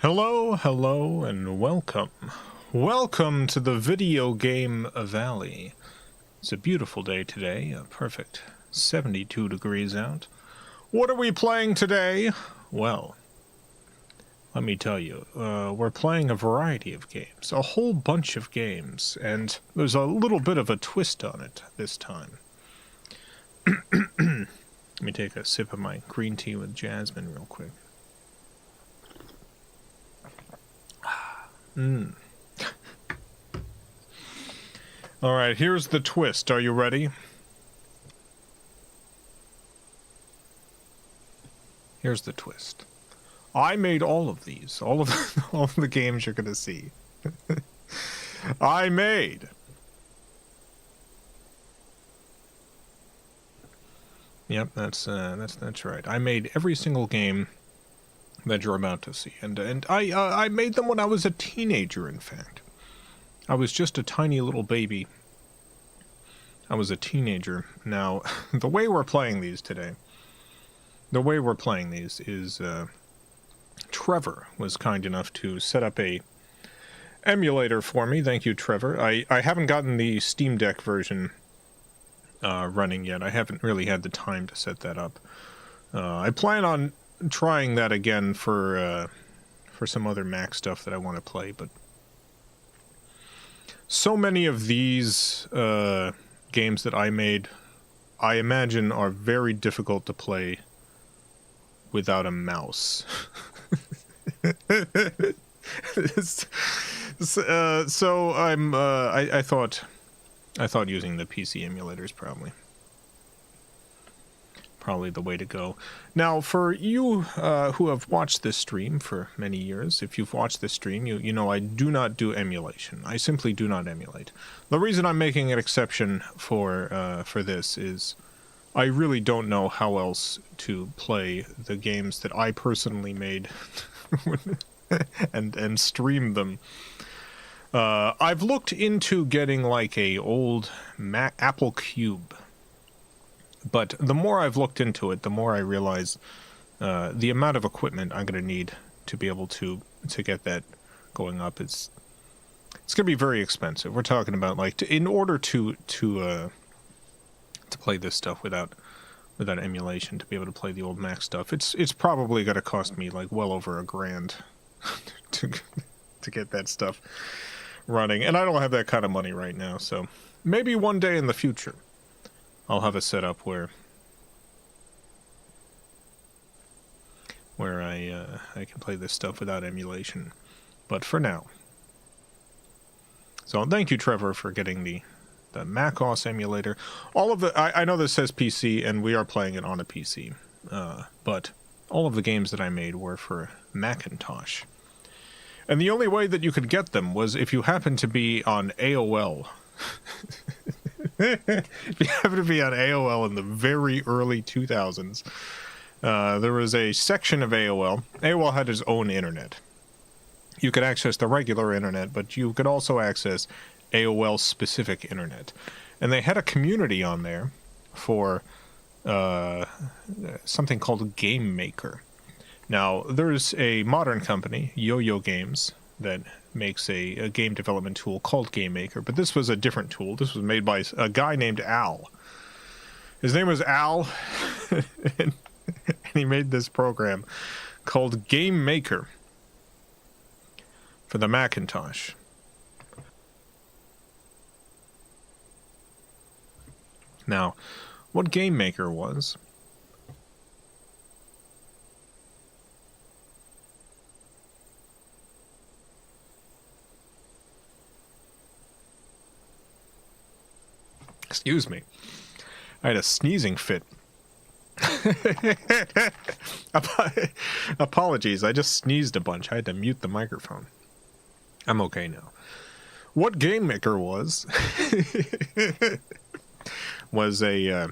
Hello, hello, and welcome. Welcome to the video game valley. It's a beautiful day today, a perfect 72 degrees out. What are we playing today? Well, let me tell you, we're playing a variety of games, a whole bunch of games, and there's a little bit of a twist on it this time. Let me take a sip of my green tea with jasmine real quick. Alright, here's the twist. Are you ready? Here's the twist. I made all of these. All of the games you're gonna see. I made. Yep, that's right. I made every single game that you're about to see, and I made them when I was a teenager. In fact, I was just a tiny little baby. I was a teenager. Now, the way we're playing these today, is Trevor was kind enough to set up a emulator for me. Thank you, Trevor. I haven't gotten the Steam Deck version running yet. I haven't really had the time to set that up. I plan on trying that again for some other Mac stuff that I want to play, but so many of these games that I made, I imagine, are very difficult to play without a mouse. So I thought using the PC emulator is probably the way to go. Now, for you who have watched this stream for many years, if you've watched this stream, you know I do not do emulation. I simply do not emulate. The reason I'm making an exception for this is I really don't know how else to play the games that I personally made and stream them. I've looked into getting like a old Apple Cube. But the more I've looked into it, the more I realize the amount of equipment I'm going to need to be able to get that going up is it's going to be very expensive. We're talking about like in order to play this stuff without emulation, to be able to play the old Mac stuff, it's probably going to cost me like well over $1,000 to get that stuff running, and I don't have that kind of money right now. So maybe one day in the future I'll have a setup where I can play this stuff without emulation. But for now. So thank you, Trevor, for getting the macOS emulator. All of the I know this says PC, and we are playing it on a PC. But all of the games that I made were for Macintosh. And the only way that you could get them was if you happened to be on AOL. If you happen to be on AOL in the very early 2000s, there was a section of AOL. AOL had its own internet. You could access the regular internet, but you could also access AOL-specific internet. And they had a community on there for something called Game Maker. Now, there's a modern company, Yo-Yo Games, that makes a game development tool called Game Maker, but this was a different tool. This was made by a guy named Al. His name was Al, and he made this program called Game Maker for the Macintosh. Now, what Game Maker was... Excuse me. I had a sneezing fit. Apologies, I just sneezed a bunch. I had to mute the microphone. I'm okay now. What Game Maker was was a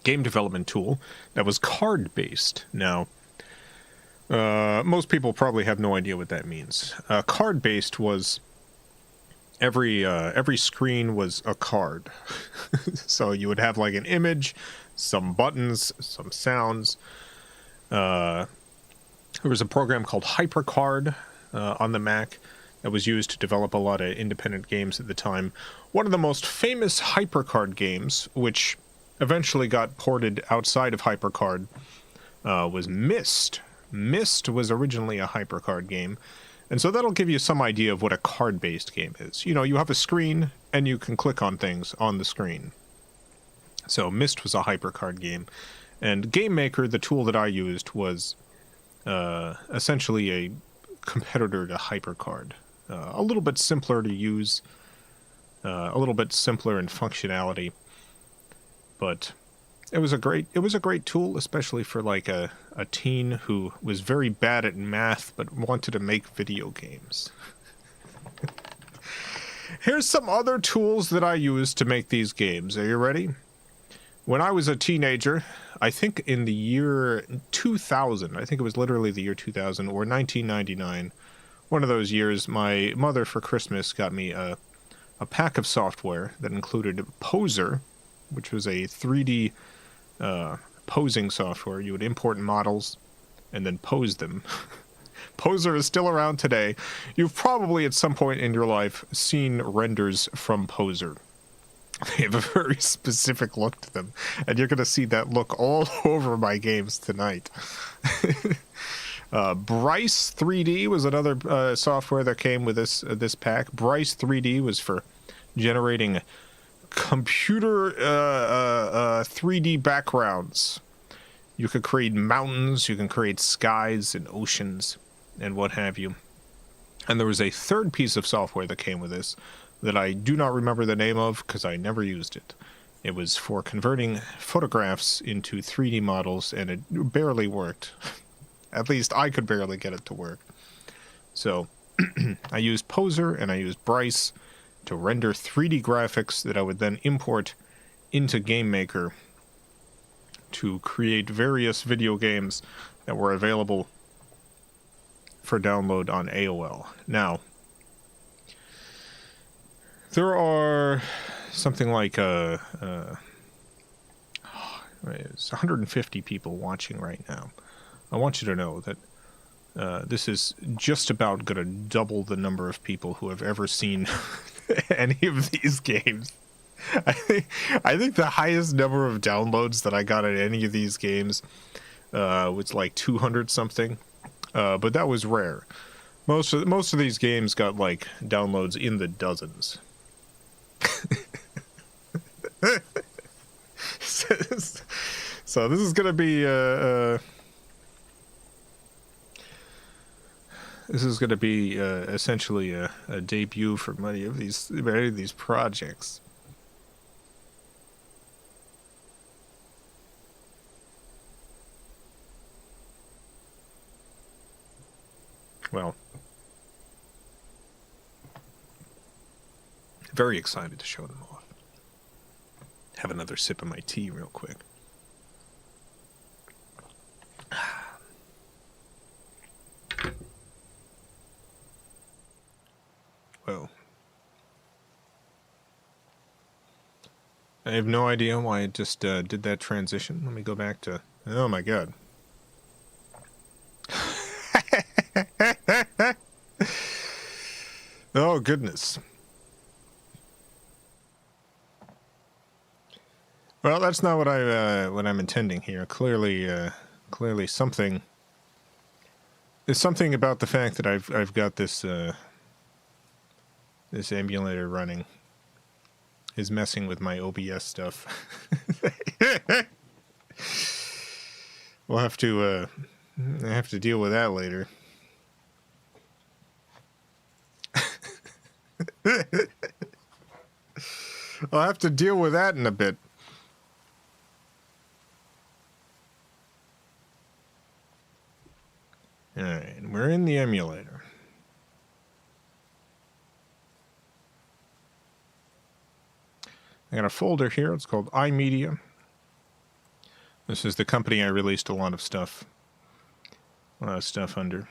game development tool that was card-based. Now, most people probably have no idea what that means. Card-based was every screen was a card. So you would have like an image, some buttons, some sounds, There was a program called HyperCard on the Mac that was used to develop a lot of independent games at the time. One of the most famous HyperCard games, which eventually got ported outside of HyperCard, was Myst. Myst was originally a HyperCard game, and so that'll give you some idea of what a card-based game is. You know, you have a screen, and you can click on things on the screen. So Myst was a HyperCard game, and Game Maker, the tool that I used, was essentially a competitor to HyperCard. A little bit simpler to use, a little bit simpler in functionality, but it was a great tool, especially for like a teen who was very bad at math but wanted to make video games. Here's some other tools that I used to make these games. Are you ready? When I was a teenager, I think in the year 2000, I think it was literally the year 2000 or 1999, one of those years, my mother for Christmas got me a pack of software that included Poser, which was a 3D posing software. You would import models and then pose them. Poser is still around today. You've probably at some point in your life seen renders from Poser. They have a very specific look to them, and you're going to see that look all over my games tonight. Bryce 3D was another software that came with this pack. Bryce 3D was for generating computer 3D backgrounds. You could create mountains, you can create skies and oceans, and what have you. And there was a third piece of software that came with this that I do not remember the name of because I never used it. It was for converting photographs into 3D models, and it barely worked. At least I could barely get it to work. So I used Poser and I used Bryce to render 3D graphics that I would then import into Game Maker to create various video games that were available for download on AOL. Now, there are something like there's 150 people watching right now. I want you to know that this is just about going to double the number of people who have ever seen any of these games. I think the highest number of downloads that I got at any of these games was like 200 something, but that was rare. Most of these games got like downloads in the dozens. So this is gonna be essentially a debut for many of these projects. Well, very excited to show them off. Have another sip of my tea real quick. Well, I have no idea why it just did that transition. Let me go back to... Oh my god. Oh goodness. Well, that's not what I'm intending here. Clearly something. There's something about the fact that I've got this this emulator running is messing with my OBS stuff. We'll have to deal with that later. I'll have to deal with that in a bit. Alright, we're in the emulator. I got a folder here. It's called iMedia. This is the company I released a lot of stuff under.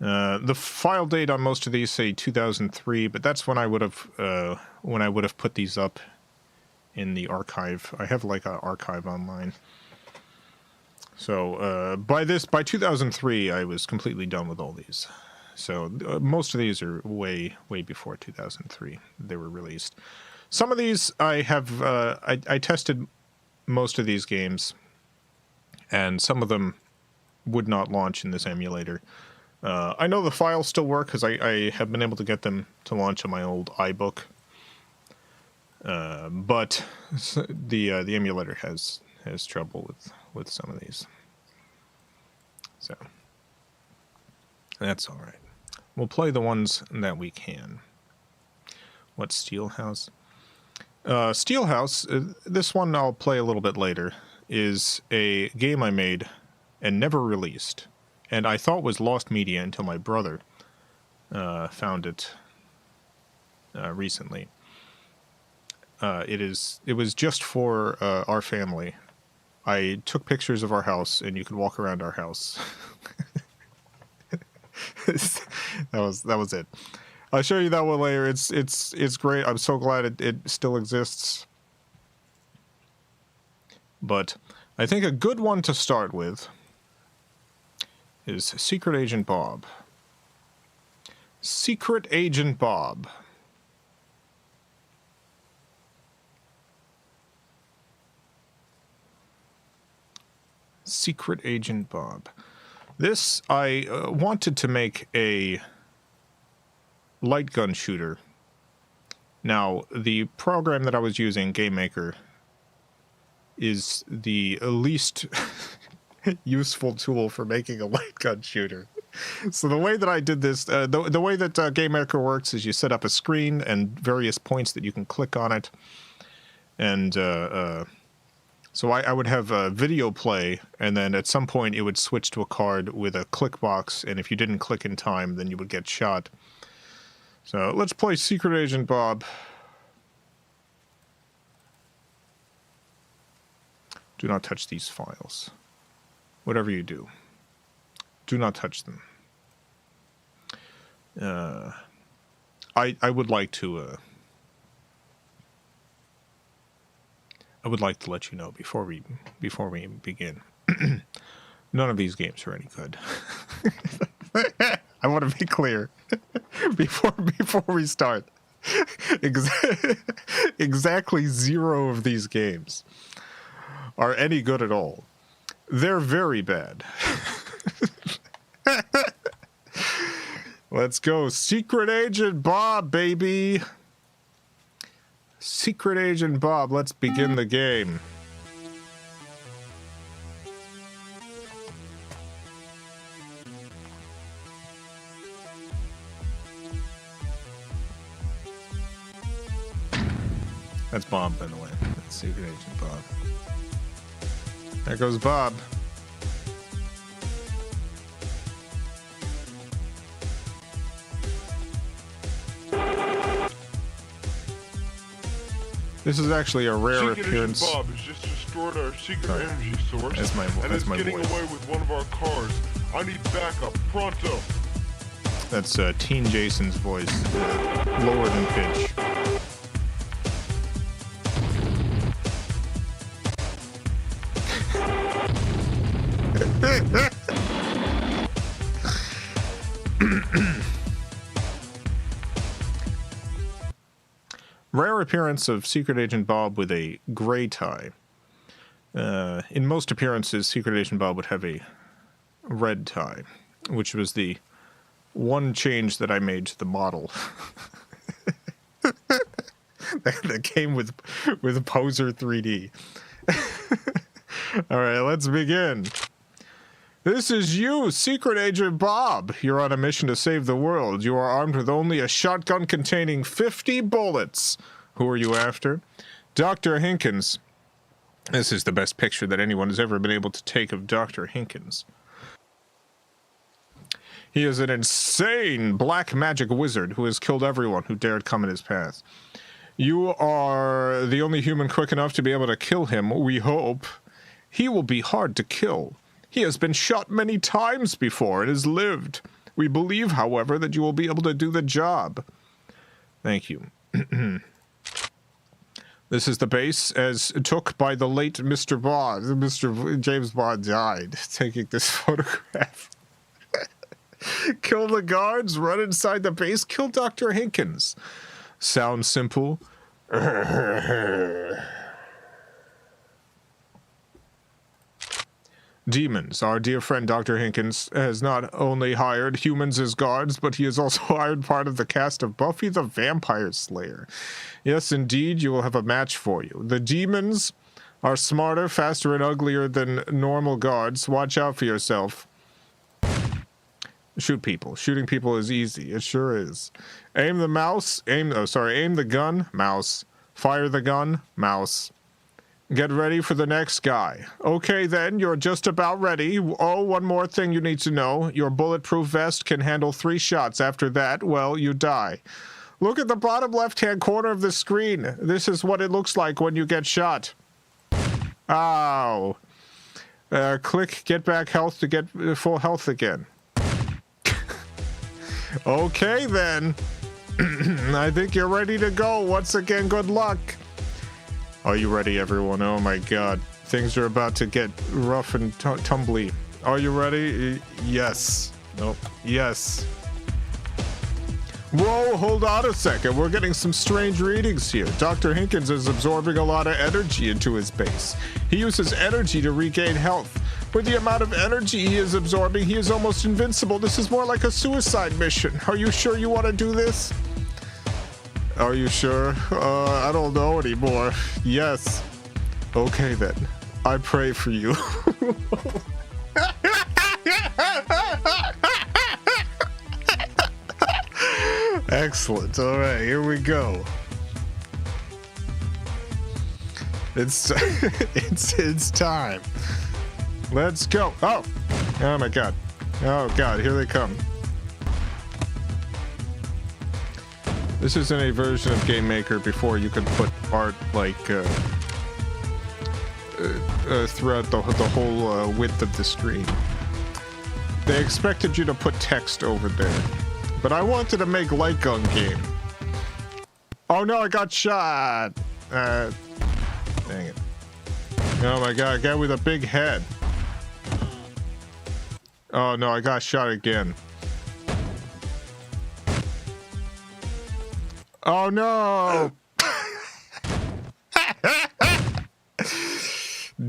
The file date on most of these say 2003, but that's when I would have put these up in the archive. I have like an archive online. So by 2003, I was completely done with all these. So most of these are way before 2003 they were released. Some of these I have I tested most of these games, and some of them would not launch in this emulator. I know the files still work because I have been able to get them to launch on my old iBook. But the emulator has trouble with some of these. So that's all right. We'll play the ones that we can. What's Steelhouse? Steelhouse, this one I'll play a little bit later, is a game I made and never released. And I thought was lost media until my brother found it recently. It was just for our family. I took pictures of our house, and you could walk around our house. that was it. I'll show you that one later. It's great. I'm so glad it still exists. But I think a good one to start with is Secret Agent Bob. Secret Agent Bob. Secret Agent Bob. This, I wanted to make a light gun shooter. Now, the program that I was using, GameMaker, is the least useful tool for making a light gun shooter. So the way that I did this, the way that GameMaker works is you set up a screen and various points that you can click on it. And so I would have a video play, and then at some point it would switch to a card with a click box, and if you didn't click in time, then you would get shot. So let's play Secret Agent Bob. Do not touch these files. Whatever you do, do not touch them. I would like to let you know before we begin. None of these games are any good. I want to be clear before we start. Exactly 0 of these games are any good at all. They're very bad. Let's go. Secret Agent Bob, baby. Secret Agent Bob, let's begin the game. That's Bob, by the way. That's Secret Agent Bob. There goes Bob. This is actually a rare appearance. Secret Agent Bob has just destroyed our secret energy source. That's my voice. And is getting away with one of our cars. I need backup, pronto. That's Teen Jason's voice, lower than pitch. Rare appearance of Secret Agent Bob with a gray tie. In most appearances, Secret Agent Bob would have a red tie, which was the one change that I made to the model. that came with Poser 3D. All right, let's begin. This is you, Secret Agent Bob. You're on a mission to save the world. You are armed with only a shotgun containing 50 bullets. Who are you after? Dr. Hinkins. This is the best picture that anyone has ever been able to take of Dr. Hinkins. He is an insane black magic wizard who has killed everyone who dared come in his path. You are the only human quick enough to be able to kill him, we hope. He will be hard to kill. He has been shot many times before and has lived. We believe, however, that you will be able to do the job. Thank you. This is the base as took by the late Mr. Bond. Mr. James Bond died taking this photograph. Kill the guards, run inside the base, kill Dr. Hinkins. Sounds simple. Demons. Our dear friend Dr. Hinkins has not only hired humans as guards, but he has also hired part of the cast of Buffy the Vampire Slayer. Yes, indeed, you will have a match for you. The demons are smarter, faster, and uglier than normal guards. Watch out for yourself. Shoot people. Shooting people is easy. It sure is. Aim the mouse. Aim the gun. Mouse. Fire the gun. Mouse. Get ready for the next guy. Okay, then, you're just about ready. Oh, one more thing you need to know. Your bulletproof vest can handle 3 shots. After that, well, you die. Look at the bottom left-hand corner of the screen. This is what it looks like when you get shot. Ow. Click get back health to get full health again. Okay, then. I think you're ready to go. Once again, good luck. Are you ready, everyone? Oh my god. Things are about to get rough and tumbly. Are you ready? Yes. Nope. Yes. Whoa, hold on a second. We're getting some strange readings here. Dr. Hinkins is absorbing a lot of energy into his base. He uses energy to regain health. With the amount of energy he is absorbing, he is almost invincible. This is more like a suicide mission. Are you sure you want to do this? Are you sure? I don't know anymore. Yes. Okay, then. I pray for you. Excellent. All right, here we go. It's time. Let's go. Oh my god. Oh god, here they come. This isn't a version of Game Maker before you could put art like throughout the whole width of the screen. They expected you to put text over there, but I wanted to make light gun game. Oh no, I got shot. Dang it. Oh my god, guy with a big head. Oh no, I got shot again. Oh no!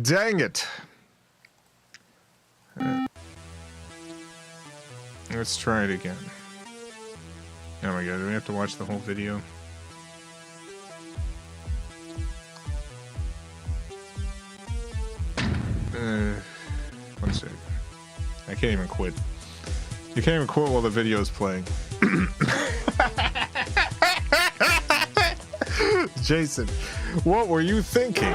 Dang it. Let's try it again. Oh my god, do we have to watch the whole video? One sec. I can't even quit. You can't even quit while the video is playing. Jason, what were you thinking?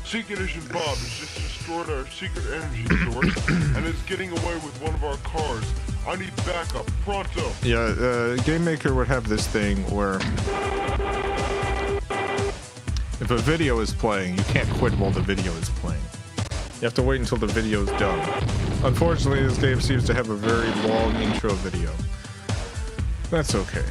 Secret Agent Bob has just destroyed our secret energy source and is getting away with one of our cars. I need backup, pronto. Yeah, Game Maker would have this thing where if a video is playing, you can't quit while the video is playing. You have to wait until the video is done. Unfortunately, this game seems to have a very long intro video. That's okay.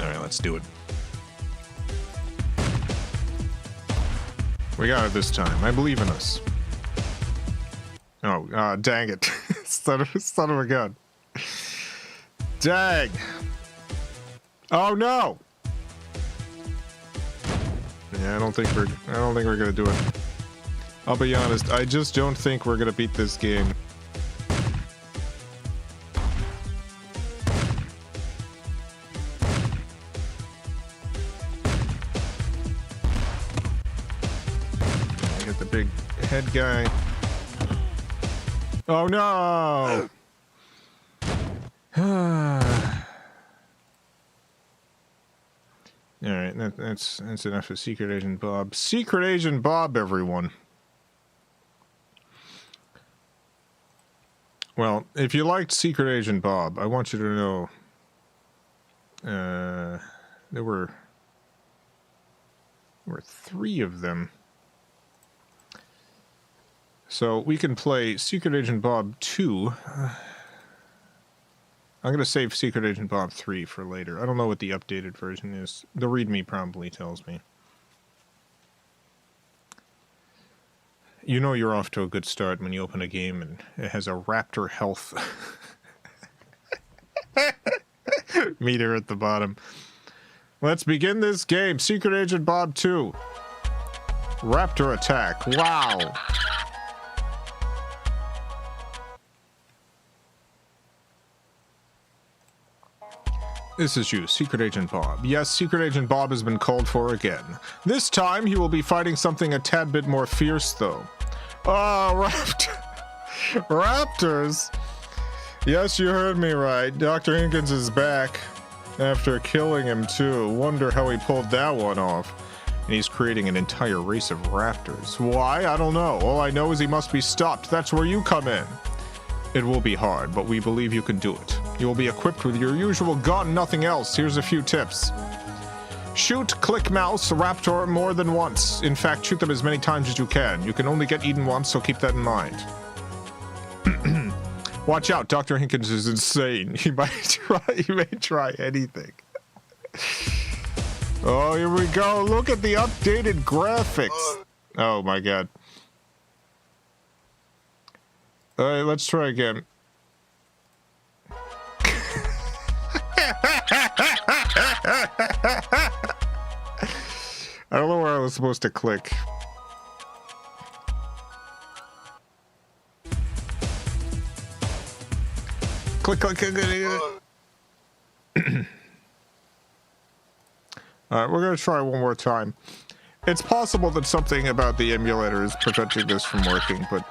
Alright, let's do it. We got it this time. I believe in us. Oh, dang it. son of a gun. Dang. Oh no. Yeah, I don't think we're gonna do it. I'll be honest, I just don't think we're gonna beat this game. I get the big head guy. Oh no! Alright, that's enough of Secret Agent Bob. Secret Agent Bob, everyone! Well, if you liked Secret Agent Bob, I want you to know there were 3 of them. So we can play Secret Agent Bob 2. I'm going to save Secret Agent Bob 3 for later. I don't know what the updated version is. The README probably tells me. You know you're off to a good start when you open a game and it has a Raptor health meter at the bottom. Let's begin this game. Secret Agent Bob 2. Raptor attack. Wow. This is you, Secret Agent Bob. Yes, Secret Agent Bob has been called for again. This time, he will be fighting something a tad bit more fierce, though. Oh, Raptors! Yes, you heard me right. Dr. Hinkins is back. After killing him, too. Wonder how he pulled that one off. And he's creating an entire race of raptors. Why? I don't know. All I know is he must be stopped. That's where you come in. It will be hard, but we believe you can do it. You will be equipped with your usual gun, nothing else. Here's a few tips. Shoot, click mouse, raptor more than once. In fact, shoot them as many times as you can. You can only get eaten once, so keep that in mind. Watch out, Dr. Hinkins is insane. He may try anything. Oh, here we go. Look at the updated graphics. Oh my god. Alright, let's try again. I don't know where I was supposed to click. Click, click, click, click. Alright, we're gonna try one more time. It's possible that something about the emulator is preventing this from working, but...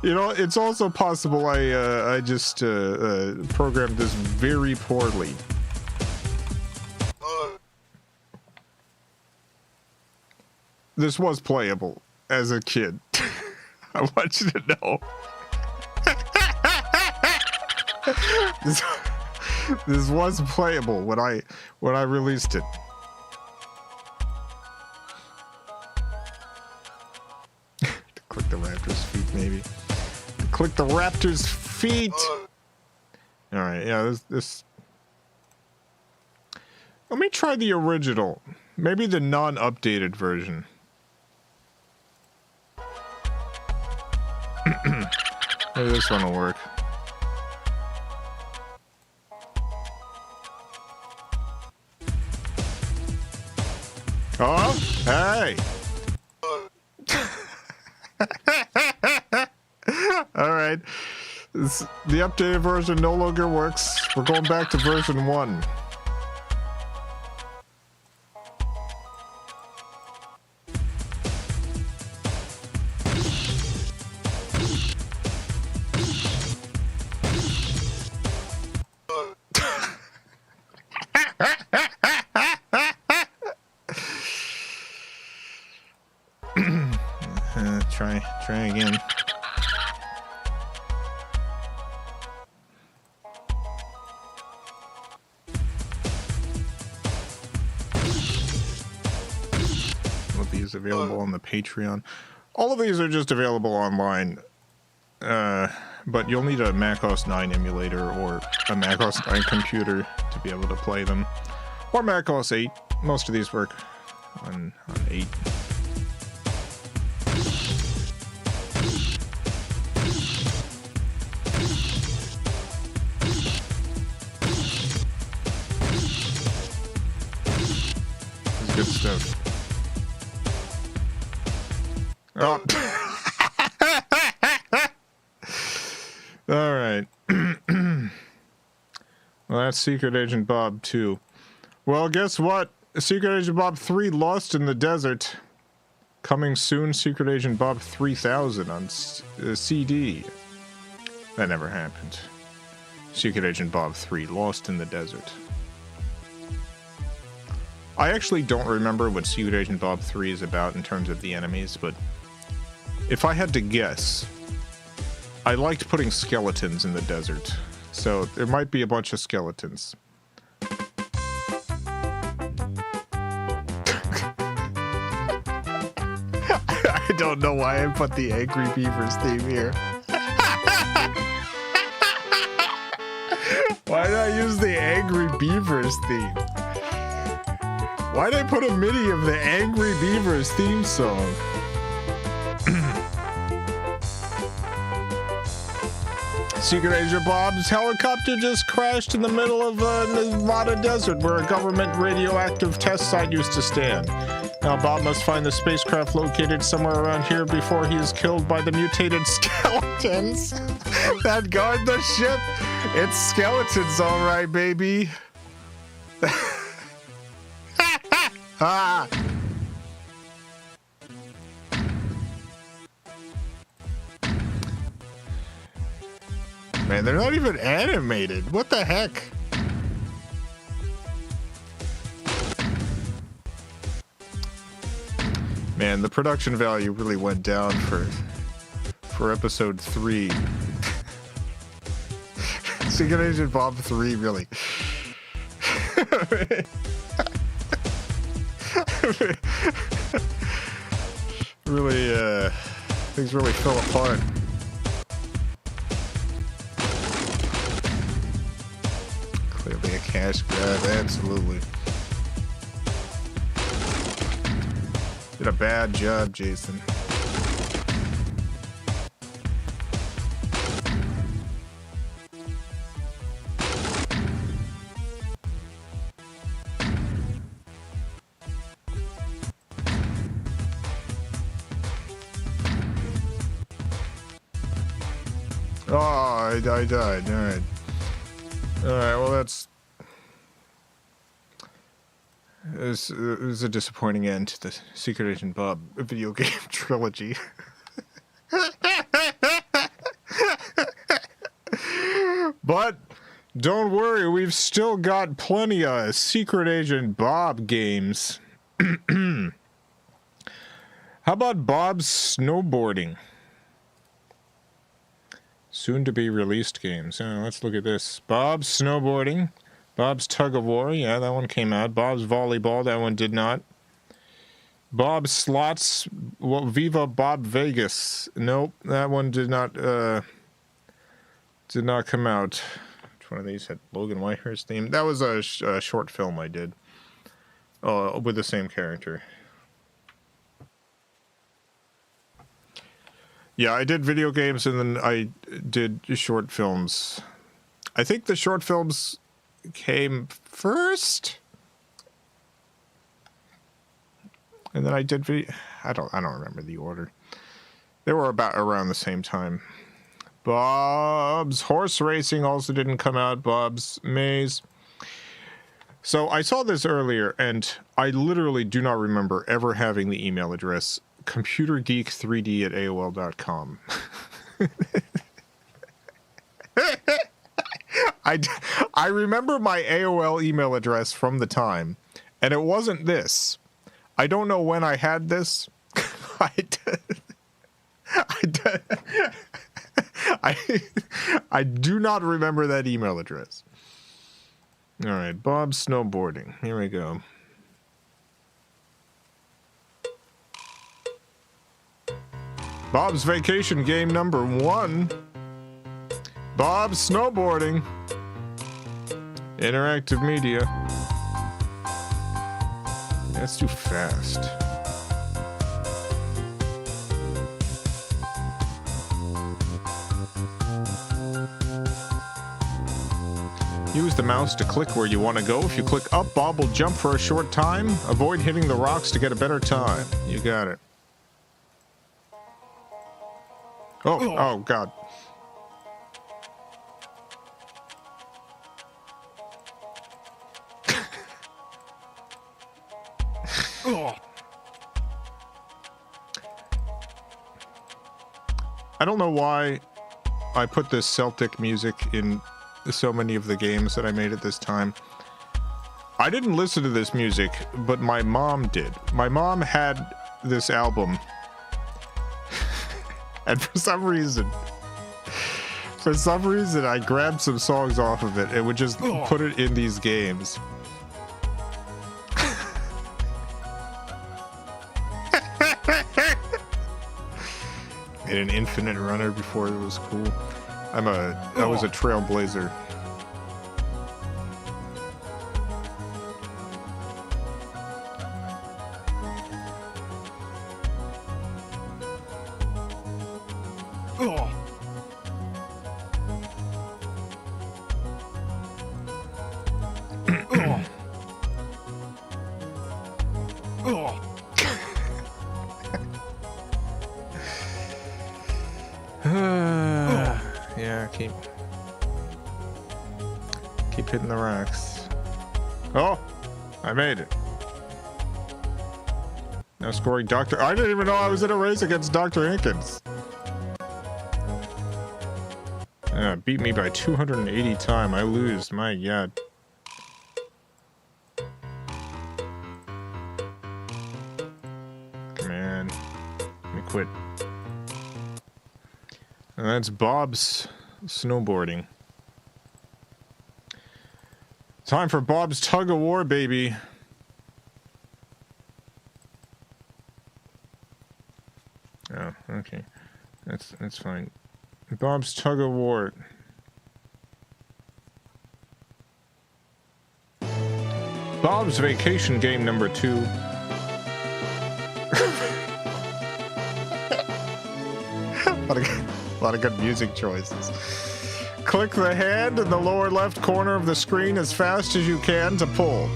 You know, it's also possible I just programmed this very poorly. This was playable as a kid. I want you to know. This was playable when I released it. Click the raptor's feet, maybe. Click the raptor's feet. All right, yeah, this. Let me try the original. Maybe the non-updated version. Maybe this one will work. Oh, hey. Alright. The updated version no longer works. We're going back to version 1. Try again. All of these available on the Patreon. All of these are just available online. But you'll need a Mac OS 9 emulator or a Mac OS 9 computer to be able to play them. Or Mac OS 8. Most of these work on 8. Good stuff. Oh. All right. Well, that's Secret Agent Bob 2. Well, guess what? Secret Agent Bob 3 Lost in the Desert. Coming soon, Secret Agent Bob 3000 on CD. That never happened. Secret Agent Bob 3 Lost in the Desert. I actually don't remember what Secret Agent Bob 3 is about in terms of the enemies, but if I had to guess, I liked putting skeletons in the desert. So there might be a bunch of skeletons. I don't know why I put the Angry Beavers theme here. Why did I use the Angry Beavers theme? Why did I put a MIDI of the Angry Beavers theme song? Secret Agent Bob's helicopter just crashed in the middle of Nevada desert where a government radioactive test site used to stand. Now Bob must find the spacecraft located somewhere around here before he is killed by the mutated skeletons that guard the ship. It's skeletons, all right, baby. Ah. Man, they're not even animated. What the heck? Man, the production value really went down for episode 3. Secret Agent Bob 3 really. Really, things really fell apart. Clearly a cash grab, absolutely. Did a bad job, Jason. Oh, I died. Alright. Alright, well that's... It was a disappointing end to the Secret Agent Bob video game trilogy. But don't worry, we've still got plenty of Secret Agent Bob games. How about Bob's Snowboarding? Soon to be released games. Let's look at this. Bob's Snowboarding. Bob's Tug of War. Yeah, that one came out. Bob's Volleyball. That one did not. Bob's Slots. Well, Viva Bob Vegas. Nope, that one did not come out. Which one of these had Logan Whitehurst theme? That was a short film I did. With the same character. Yeah, I did video games and then I did short films. I think the short films came first, and then I did video. I don't remember the order. They were about around the same time. Bob's Horse Racing also didn't come out. Bob's Maze. So I saw this earlier, and I literally do not remember ever having the email address computergeek3d@aol.com. I remember my AOL email address from the time, and it wasn't this. I don't know when I had this. I do not remember that email address. All right, Bob's Snowboarding. Here we go. Bob's Vacation game number 1. Bob's Snowboarding. Interactive media. That's too fast. Use the mouse to click where you want to go. If you click up, Bob will jump for a short time. Avoid hitting the rocks to get a better time. You got it. Oh, God. I don't know why I put this Celtic music in so many of the games that I made at this time. I didn't listen to this music, but my mom did. My mom had this album. And for some reason, I grabbed some songs off of it and would just put it in these games. Made an infinite runner before it was cool. I was a trailblazer. Yeah, keep hitting the rocks. Oh, I made it. Now scoring Dr. I didn't even know I was in a race against Dr. Hinkins. Beat me by 280 time. I lose. My God. Come on. Let me quit. And that's Bob's snowboarding. Time for Bob's tug of war, baby. Oh, okay. That's fine. Bob's tug of war. Bob's vacation game number 2. A lot of good music choices. Click the hand in the lower left corner of the screen as fast as you can to pull.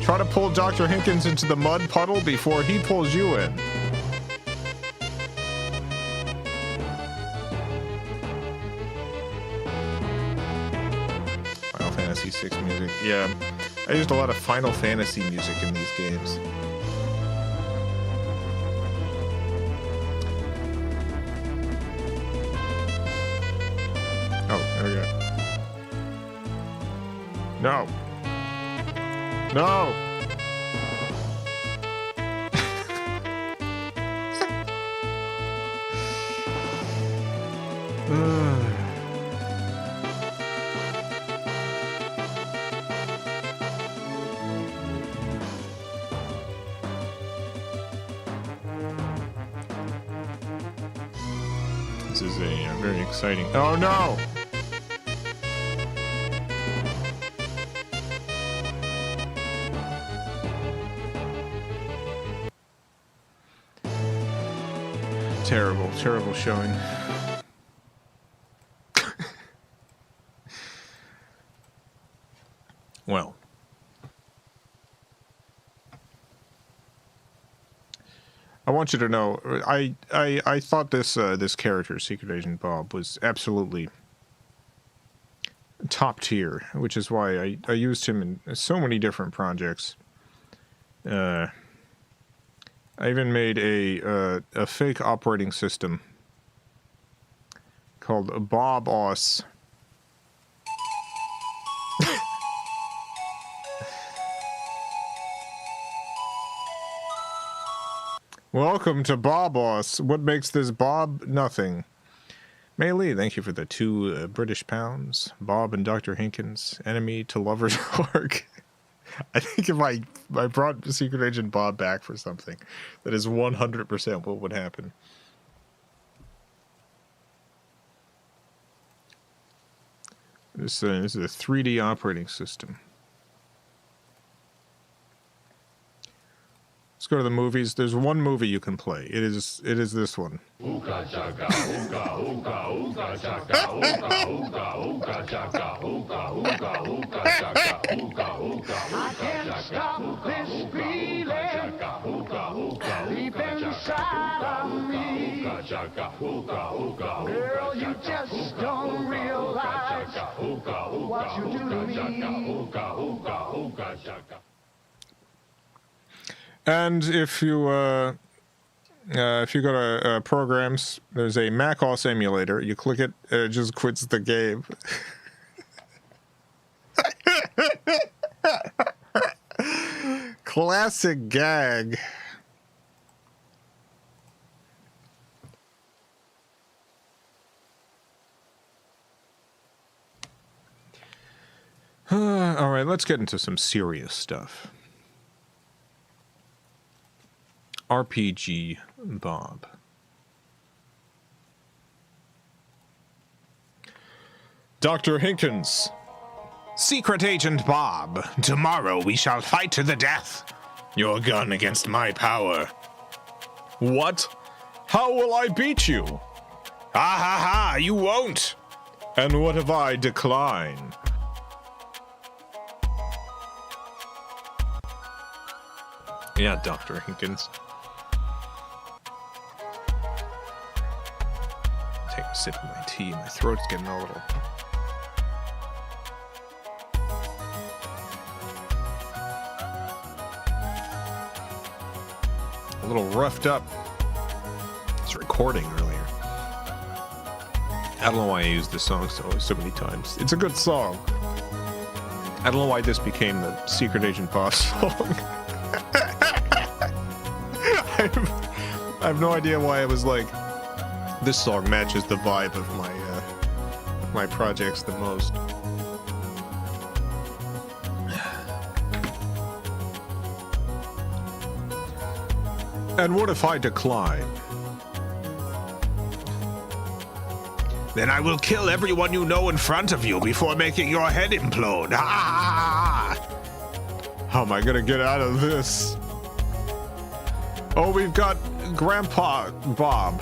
Try to pull Dr. Hinkins into the mud puddle before he pulls you in. Final Fantasy VI music. Yeah, I used a lot of Final Fantasy music in these games. Oh, there we go. No. No. This is a very exciting. Oh no! Terrible, terrible showing. Well. I want you to know, I thought this this character, Secret Agent Bob, was absolutely top tier, which is why I used him in so many different projects. I even made a fake operating system called BobOS. Welcome to BobOS. What makes this Bob? Nothing. May Lee, thank you for the 2 British pounds. Bob and Dr. Hinkins, enemy to lovers org. I think if I brought Secret Agent Bob back for something, that is 100% what would happen. This is a 3D operating system. Let's go to the movies. There's one movie you can play. It is this one. I can't stop this feeling deep inside of me. Girl, you just don't realize what you do to me. And if you go to programs, there's a macOS emulator. You click it, and it just quits the game. classic gag. All right, let's get into some serious stuff. RPG Bob. Dr. Hinkins. Secret Agent Bob. Tomorrow we shall fight to the death. Your gun against my power. What? How will I beat you? Ha ha ha, you won't. And what if I decline? Yeah, Dr. Hinkins. Take a sip of my tea. My throat's getting a little roughed up. It's recording earlier. I don't know why I used this song so many times. It's a good song. I don't know why this became the Secret Agent Bob song. I have no idea why I was like, this song matches the vibe of my projects the most. And what if I decline? Then I will kill everyone you know in front of you before making your head implode. Ah! How am I gonna get out of this? Oh, we've got Grandpa Bob.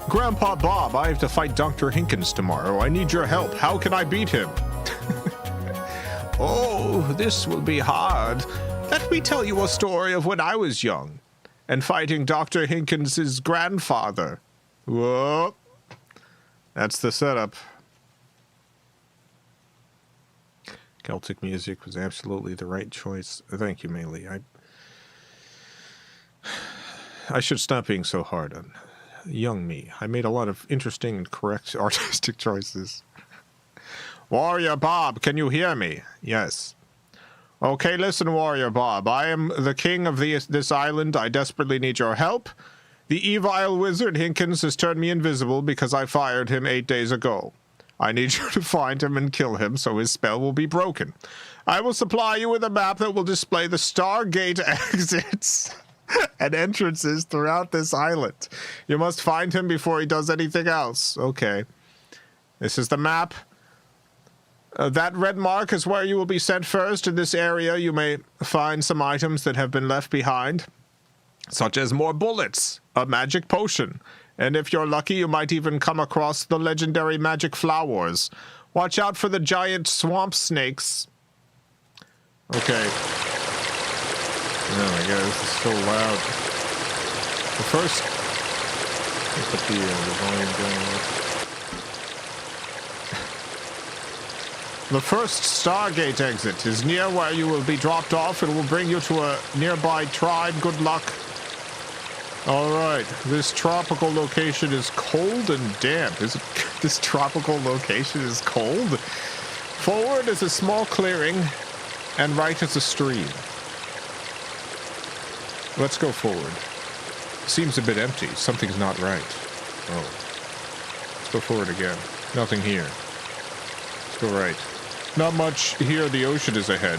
Grandpa Bob, I have to fight Dr. Hinkins tomorrow. I need your help. How can I beat him? Oh, this will be hard. Let me tell you a story of when I was young and fighting Dr. Hinkins' grandfather. Whoa. That's the setup. Celtic music was absolutely the right choice. Thank you, Melee. I should stop being so hard on young me. I made a lot of interesting and correct artistic choices. Warrior Bob, can you hear me? Yes. Okay, listen, Warrior Bob. I am the king of this island. I desperately need your help. The evil wizard Hinkins has turned me invisible because I fired him 8 days ago. I need you to find him and kill him so his spell will be broken. I will supply you with a map that will display the Stargate exits and entrances throughout this island. You must find him before he does anything else. Okay. This is the map. That red mark is where you will be sent first. In this area, you may find some items that have been left behind, such as more bullets, a magic potion, and if you're lucky, you might even come across the legendary magic flowers. Watch out for the giant swamp snakes. Okay. Oh my god, this is so loud. The first... I'll put the volume down. The first Stargate exit is near where you will be dropped off. It will bring you to a nearby tribe. Good luck. Alright, this tropical location is cold and damp. Is it, this tropical location is cold? Forward is a small clearing, and right is a stream. Let's go forward. Seems a bit empty. Something's not right. Oh. Let's go forward again. Nothing here. Let's go right. Not much here. The ocean is ahead.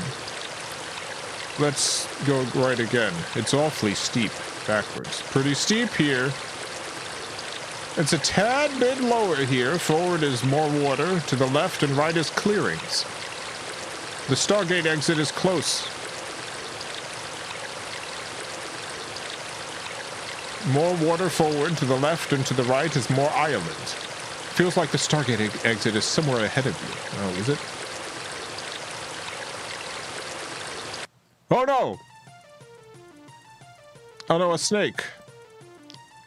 Let's go right again. It's awfully steep. Backwards. Pretty steep here. It's a tad bit lower here. Forward is more water. To the left and right is clearings. The Stargate exit is close. More water forward. To the left and to the right is more island. Feels like the Stargate exit is somewhere ahead of you. Oh, is it? Oh no! Oh no, a snake.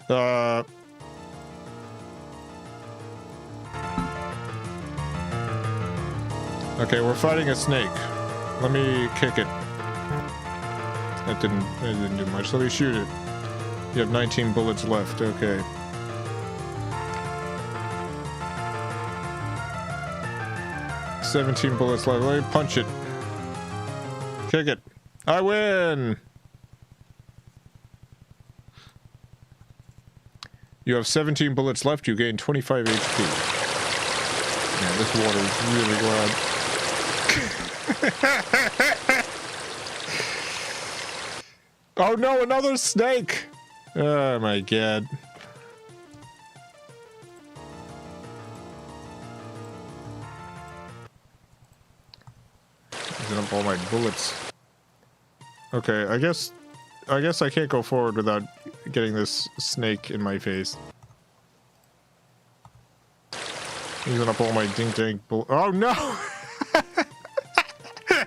Okay, we're fighting a snake. Let me kick it. That didn't do much. Let me shoot it. You have 19 bullets left. Okay. $17 bullets left. Let me punch it. Kick it. I win! You have 17 bullets left. You gain 25 HP. Man, this water is really loud. Oh no, another snake! Oh my god. Using up all my bullets. Okay, I guess I can't go forward without getting this snake in my face. Using up all my dink-dank bull- Oh no!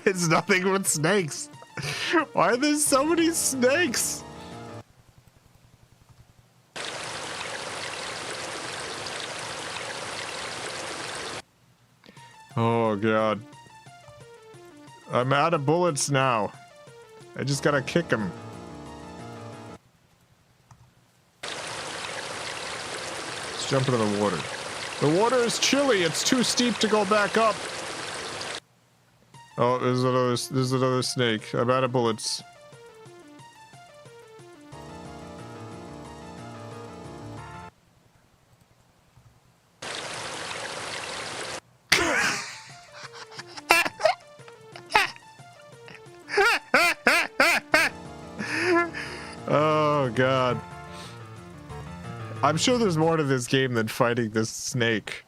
It's nothing but snakes! Why are there so many snakes? Oh god. I'm out of bullets now. I just gotta kick him. Let's jump into the water. The water is chilly. It's too steep to go back up. Oh, there's another snake. I'm out of bullets. Oh god. I'm sure there's more to this game than fighting this snake.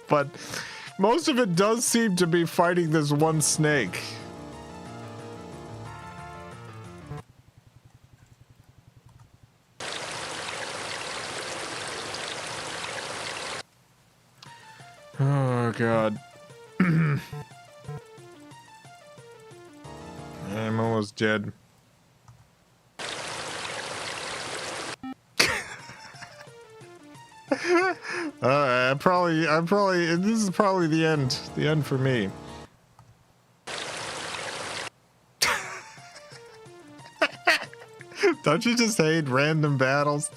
But most of it does seem to be fighting this one snake. Oh god. I'm almost dead. I'm probably, this is probably the end for me. Don't you just hate random battles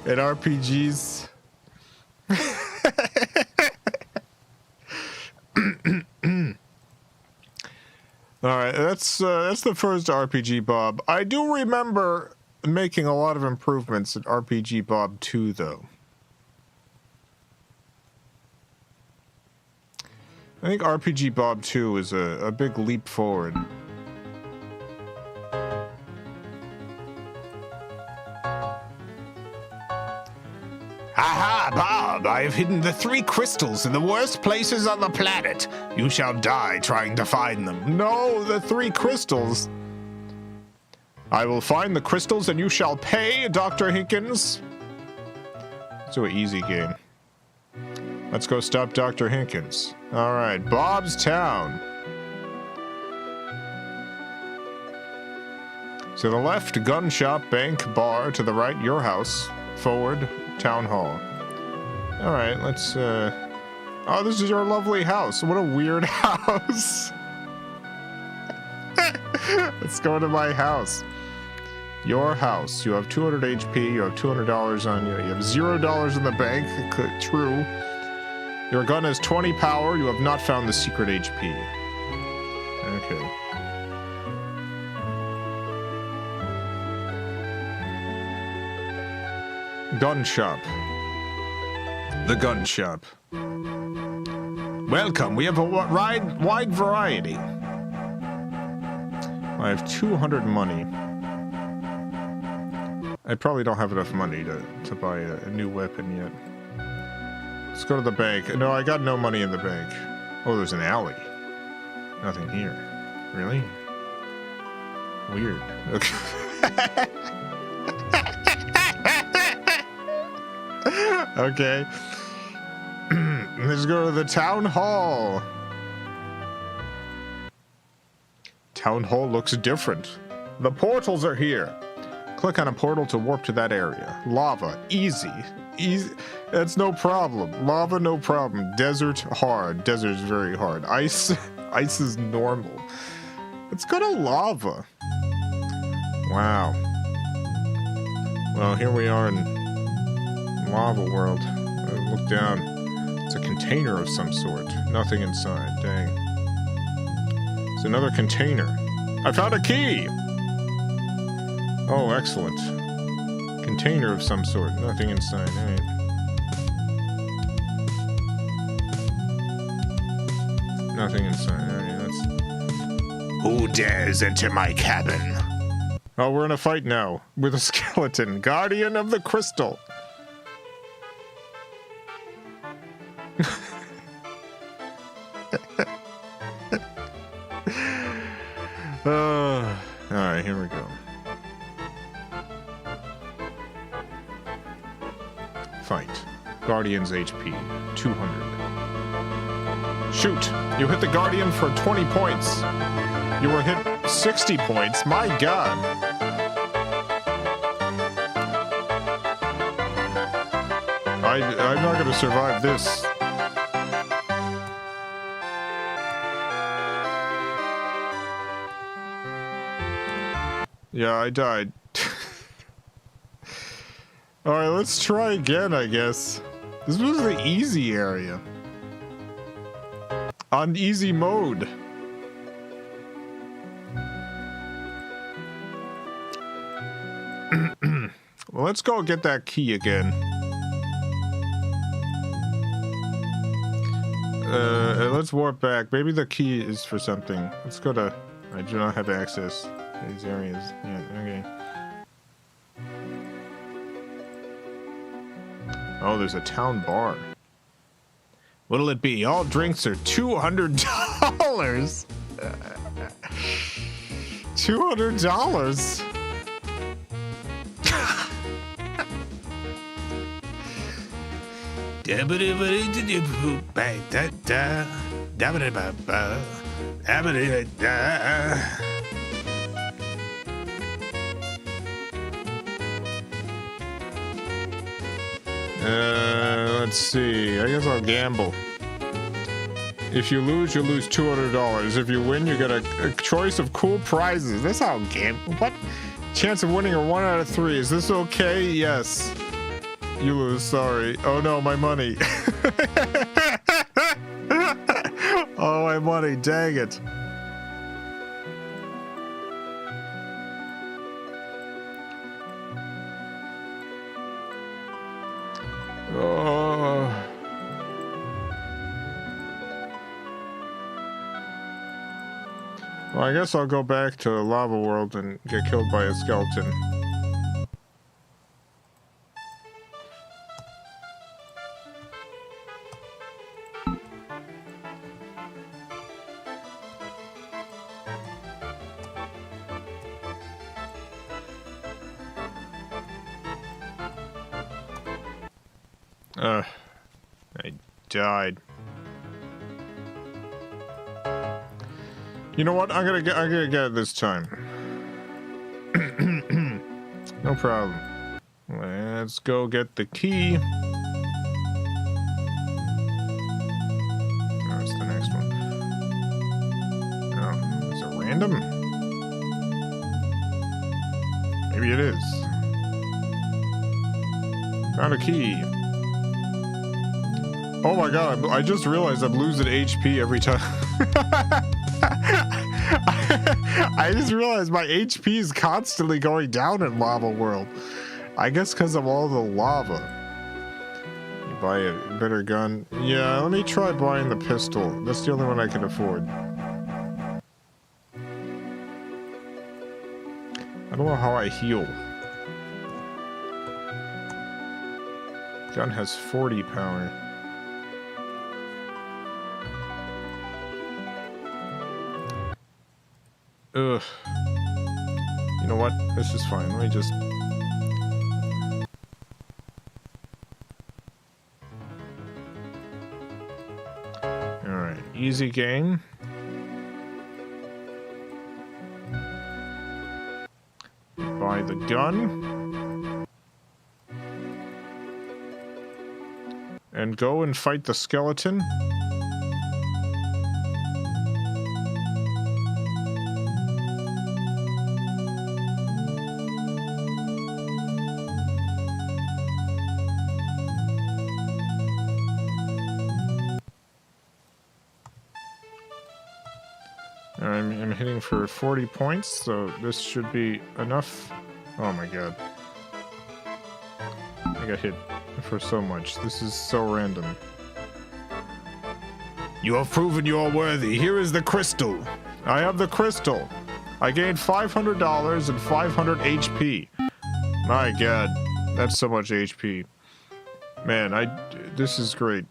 in RPGs? Alright, that's the first RPG Bob. I do remember making a lot of improvements in RPG Bob 2, though. I think RPG Bob 2 is a big leap forward. Aha, Bob! I have hidden the 3 crystals in the worst places on the planet. You shall die trying to find them. No, the 3 crystals. I will find the crystals and you shall pay, Dr. Hinkins. Let's do an easy game. Let's go stop Dr. Hinkins. Alright, Bob's Town. To the left, gun shop, bank, bar. To the right, your house. Forward, town hall. Alright, let's, Oh, this is your lovely house. What a weird house. Let's go to my house. Your house. You have 200 HP. You have $200 on you. You have $0 in the bank. True. Your gun has 20 power. You have not found the secret HP. Okay. Gun shop. The gun shop. Welcome. We have a wide variety. I have 200 money. I probably don't have enough money to buy a new weapon yet. Let's go to the bank. No, I got no money in the bank. Oh, there's an alley. Nothing here. Really? Weird. Okay. Okay. Let's go to the town hall. Town hall looks different. The portals are here. Click on a portal to warp to that area. Lava, easy. Easy. That's no problem. Lava, no problem. Desert, hard. Desert's very hard. Ice is normal. Let's go to lava. Wow. Well, here we are in lava world. Look down. It's a container of some sort. Nothing inside. Dang. It's another container. I found a key! Oh, excellent. Container of some sort. Nothing inside. Alright. Nothing inside. Alright, that's... Who dares enter my cabin? Oh, we're in a fight now. With a skeleton. Guardian of the crystal. Alright, here we go. Fight. Guardian's HP, 200. Shoot! You hit the Guardian for 20 points. You were hit 60 points. My god. I'm not gonna survive this. Yeah, I died. Alright, let's try again, I guess. This was the easy area. On easy mode. Well, let's go get that key again. Let's warp back. Maybe the key is for something. Let's go to... I do not have access to these areas. Yeah, okay. Oh, there's a town bar. What'll it be? All drinks are $200. $200. Let's see. I guess I'll gamble. If you lose $200. If you win, you get a choice of cool prizes. That's how gamble. What? Chance of winning are 1 out of 3. Is this okay? Yes. You lose. Sorry. Oh no, my money. Oh, my money. Dang it. Oh. Well, I guess I'll go back to Lava World and get killed by a skeleton. I died. You know what? I'm gonna get it this time. No problem. Let's go get the key. Oh, it's the next one. Oh, is it random? Maybe it is. Found a key. Oh my god, I just realized I'm losing HP every time. I just realized my HP is constantly going down in Lava World. I guess because of all the lava. You buy a better gun. Yeah, let me try buying the pistol. That's the only one I can afford. I don't know how I heal. Gun has 40 power. Ugh. You know what? This is fine. Let me just... Alright. Easy game. Buy the gun. And go and fight the skeleton. I'm hitting for 40 points, so this should be enough. Oh my god. I got hit for so much. This is so random. You have proven you are worthy. Here is the crystal. I have the crystal. I gained $500 and 500 HP. My god, that's so much HP. Man, this is great.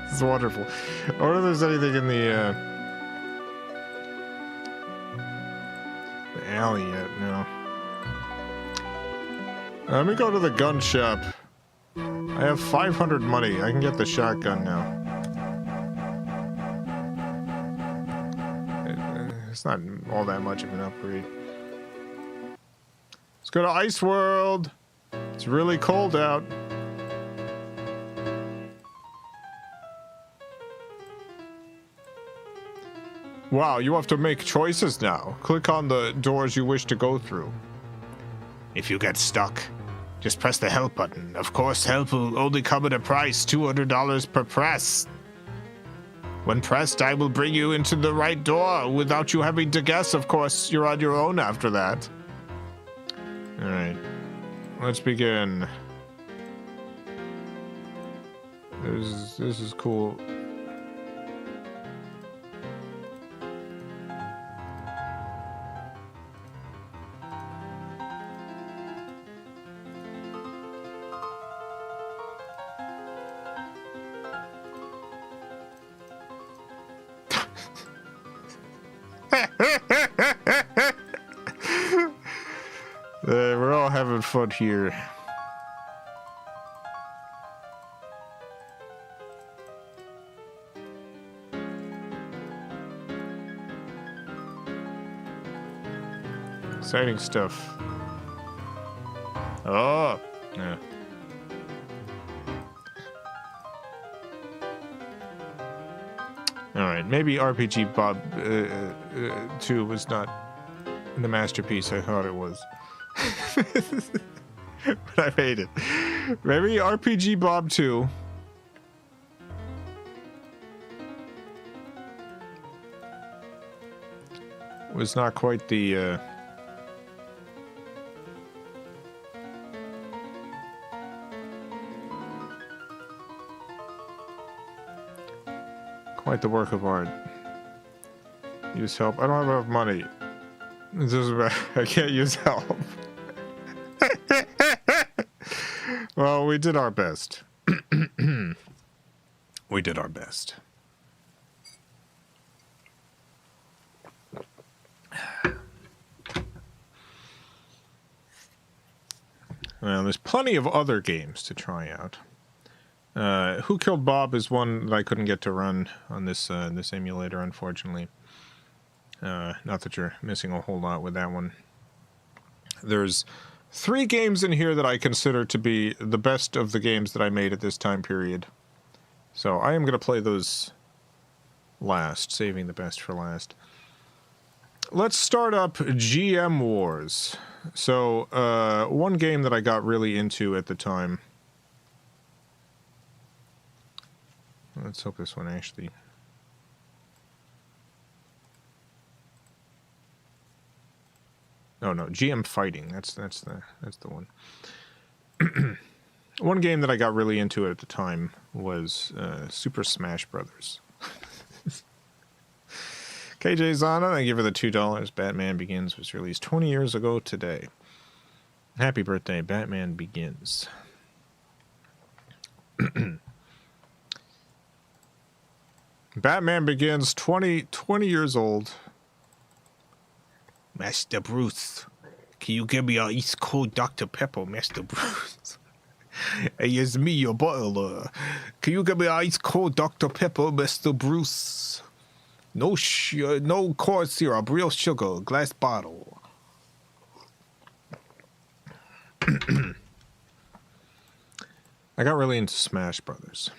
It's wonderful. I wonder if there's anything in the alley yet. No. Let me go to the gun shop. I have 500 money. I can get the shotgun now. It's not all that much of an upgrade. Let's go to Ice World. It's really cold out. Wow, you have to make choices now. Click on the doors you wish to go through. If you get stuck, just press the help button. Of course, help will only come at a price, $200 per press. When pressed, I will bring you into the right door without you having to guess. Of course, you're on your own after that. All right, let's begin. This is cool. We're all having fun here. Exciting stuff. Oh, yeah. All right, maybe RPG Bob 2 was not the masterpiece I thought it was. But I made it. Maybe RPG Bob 2 was not quite the quite the work of art. Use help. I don't have enough money. It doesn't matter. I can't use help. Well, we did our best. We did our best. Well, there's plenty of other games to try out. Who Killed Bob is one that I couldn't get to run on this this emulator, unfortunately. Not that you're missing a whole lot with that one. There's 3 games in here that I consider to be the best of the games that I made at this time period. So I am going to play those last, saving the best for last. Let's start up GM Wars. So, one game that I got really into at the time. Let's hope this one actually... Oh no, GM Fighting. That's the one. One game that I got really into at the time was Super Smash Brothers. KJ Zana, thank you for the $2. Batman Begins was released 20 years ago today. Happy birthday, Batman Begins. Batman Begins, 20 years old. Master Bruce, can you give me a East Coast Dr. Pepper, Master Bruce? Hey, it's me, your butler. Can you give me a Ice Cold Dr. Pepper, Mr. Bruce? No corn syrup, real sugar, glass bottle. I got really into Smash Brothers.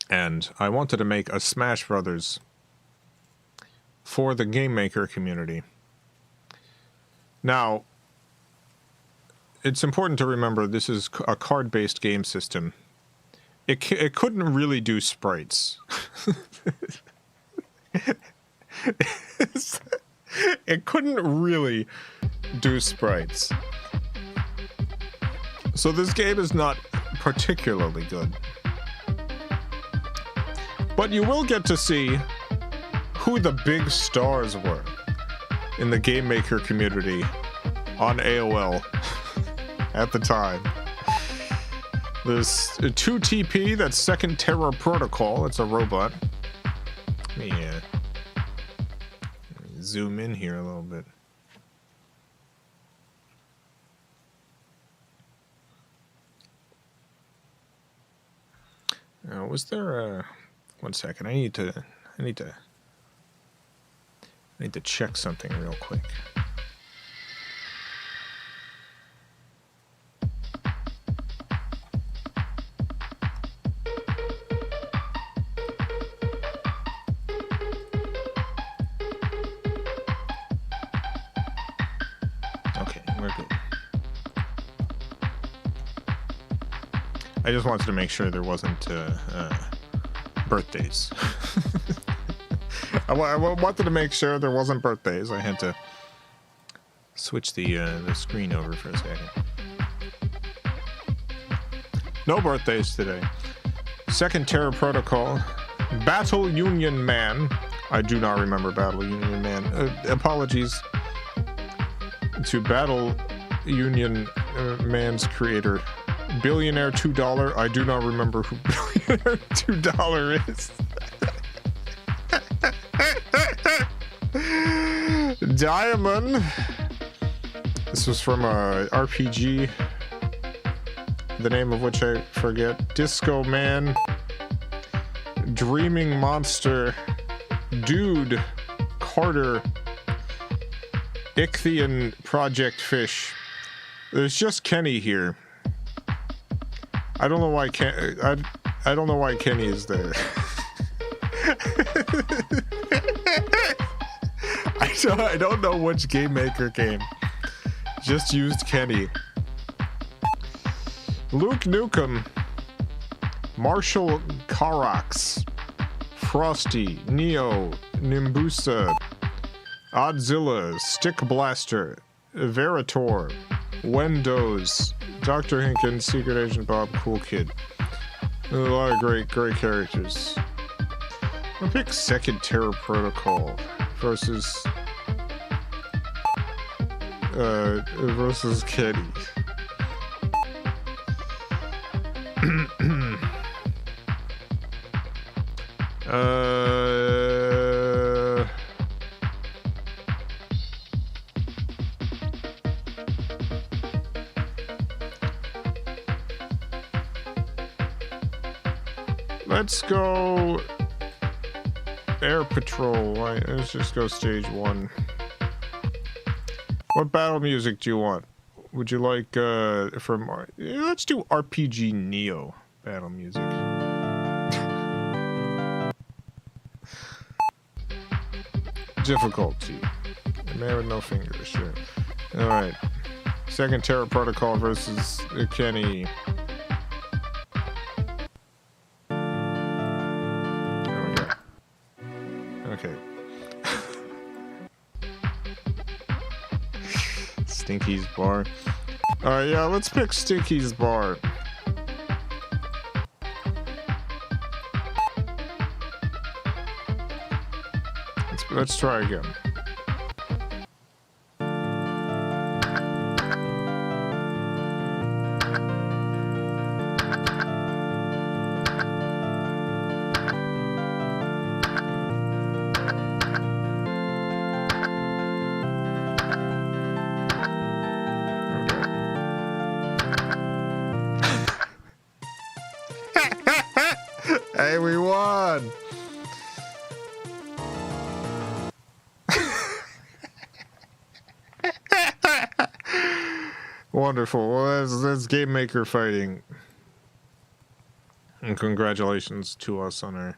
And I wanted to make a Smash Brothers for the Game Maker community. Now, it's important to remember this is a card-based game system. it couldn't really do sprites. It couldn't really do sprites. So this game is not particularly good. But you will get to see who the big stars were in the Game Maker community on AOL at the time. There's 2TP, that's Second Terror Protocol. It's a robot. Let me zoom in here a little bit. Was there a... One second, I need to check something real quick. Okay, we're good. I just wanted to make sure there wasn't birthdays. I wanted to make sure there wasn't birthdays. I had to switch the screen over for a second. No birthdays today. Second Terror Protocol. Battle Union Man. I do not remember Battle Union Man. Apologies to Battle Union Man's creator. Billionaire $2. I do not remember who Billionaire $2 is. Diamond. This was from a RPG, the name of which I forget. Disco Man. Dreaming Monster. Dude. Carter. Ichthian Project Fish. There's just Kenny here. I don't know why I don't know why Kenny is there. I don't know which Game Maker game just used Kenny. Luke Nukem, Marshall Carax, Frosty, Neo, Nimbusa, Odzilla, Stick Blaster, Veritor, Wendo's, Dr. Hinkin, Secret Agent Bob, Cool Kid. There's a lot of great characters. I'll pick Second Terror Protocol versus Kenny. Let's go Air Patrol. Let's just go stage 1. What battle music do you want? Would you like from let's do RPG Neo battle music. Difficulty. A man with no fingers, sure. Alright. Second Terror Protocol versus Kenny. Okay. Stinky's Bar. Alright, yeah, let's pick Stinky's Bar. Let's try again. Hey, we won! Wonderful. Well, that's Game Maker fighting. And congratulations to us on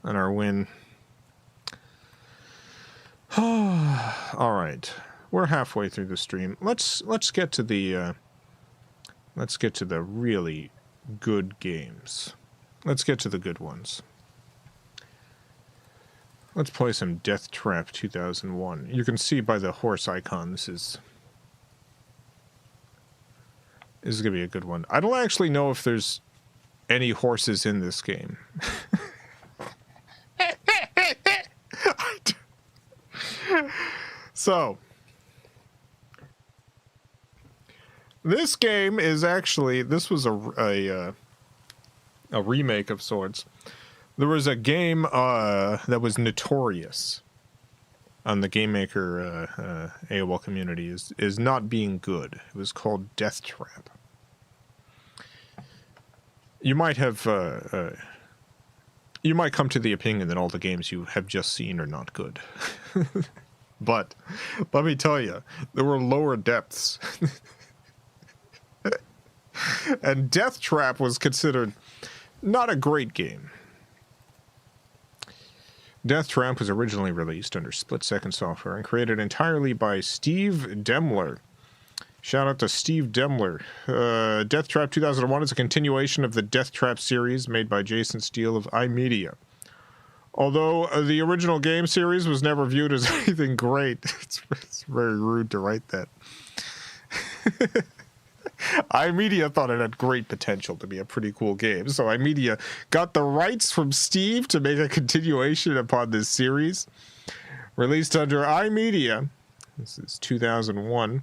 our win. All right. We're halfway through the stream. Let's get to the really good games. Let's get to the good ones. Let's play some Death Trap 2001. You can see by the horse icon, this is gonna be a good one. I don't actually know if there's any horses in this game. So, this game is actually, this was a remake of sorts. There was a game that was notorious on the Game Maker AOL community is not being good. It was called Death Trap. You might have you might come to the opinion that all the games you have just seen are not good. But let me tell you, there were lower depths. And Death Trap was considered not a great game. Death Trap was originally released under split-second software and created entirely by Steve Demler. Shout out to Steve Demler. Death Trap 2001 is a continuation of the Death Trap series made by Jason Steele of iMedia. Although the original game series was never viewed as anything great. It's very rude to write that. iMedia thought it had great potential to be a pretty cool game, so iMedia got the rights from Steve to make a continuation upon this series. Released under iMedia, this is 2001.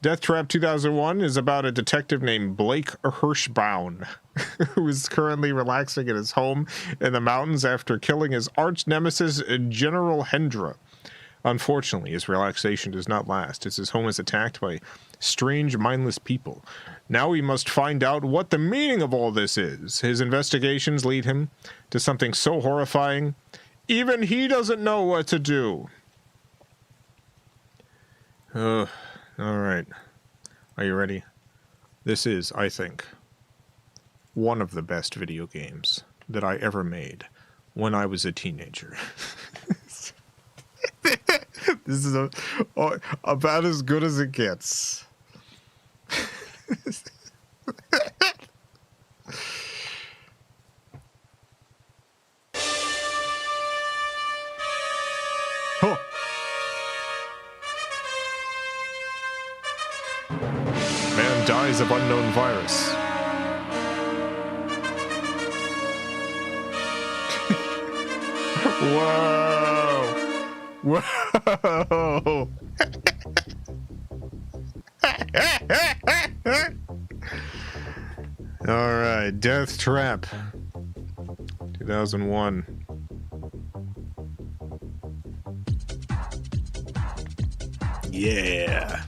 Death Trap 2001 is about a detective named Blake Hirschbaum, who is currently relaxing at his home in the mountains after killing his arch nemesis, General Hendra. Unfortunately, his relaxation does not last, as his home is attacked by strange, mindless people. Now he must find out what the meaning of all this is. His investigations lead him to something so horrifying, even he doesn't know what to do. All right. Are you ready? This is, I think, one of the best video games that I ever made when I was a teenager. This is about as good as it gets. Huh. Man dies of unknown virus. Whoa! Whoa! All right, Death Trap 2001. Yeah.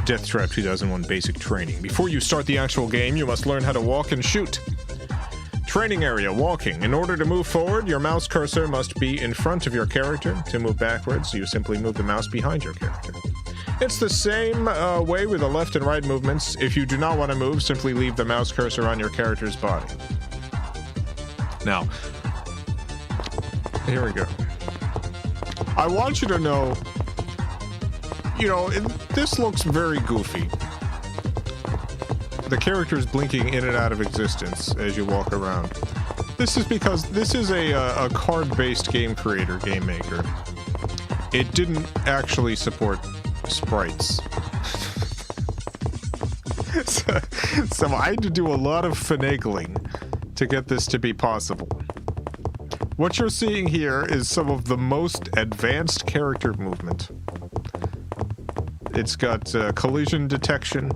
Death Trap 2001 Basic Training. Before you start the actual game, you must learn how to walk and shoot. Training area, walking. In order to move forward, your mouse cursor must be in front of your character. To move backwards, you simply move the mouse behind your character. It's the same way with the left and right movements. If you do not want to move, simply leave the mouse cursor on your character's body. Now, here we go. I want you to know, this looks very goofy. The character's blinking in and out of existence as you walk around. This is because this is a card-based game creator, game maker. It didn't actually support sprites. So I had to do a lot of finagling to get this to be possible. What you're seeing here is some of the most advanced character movement. It's got collision detection.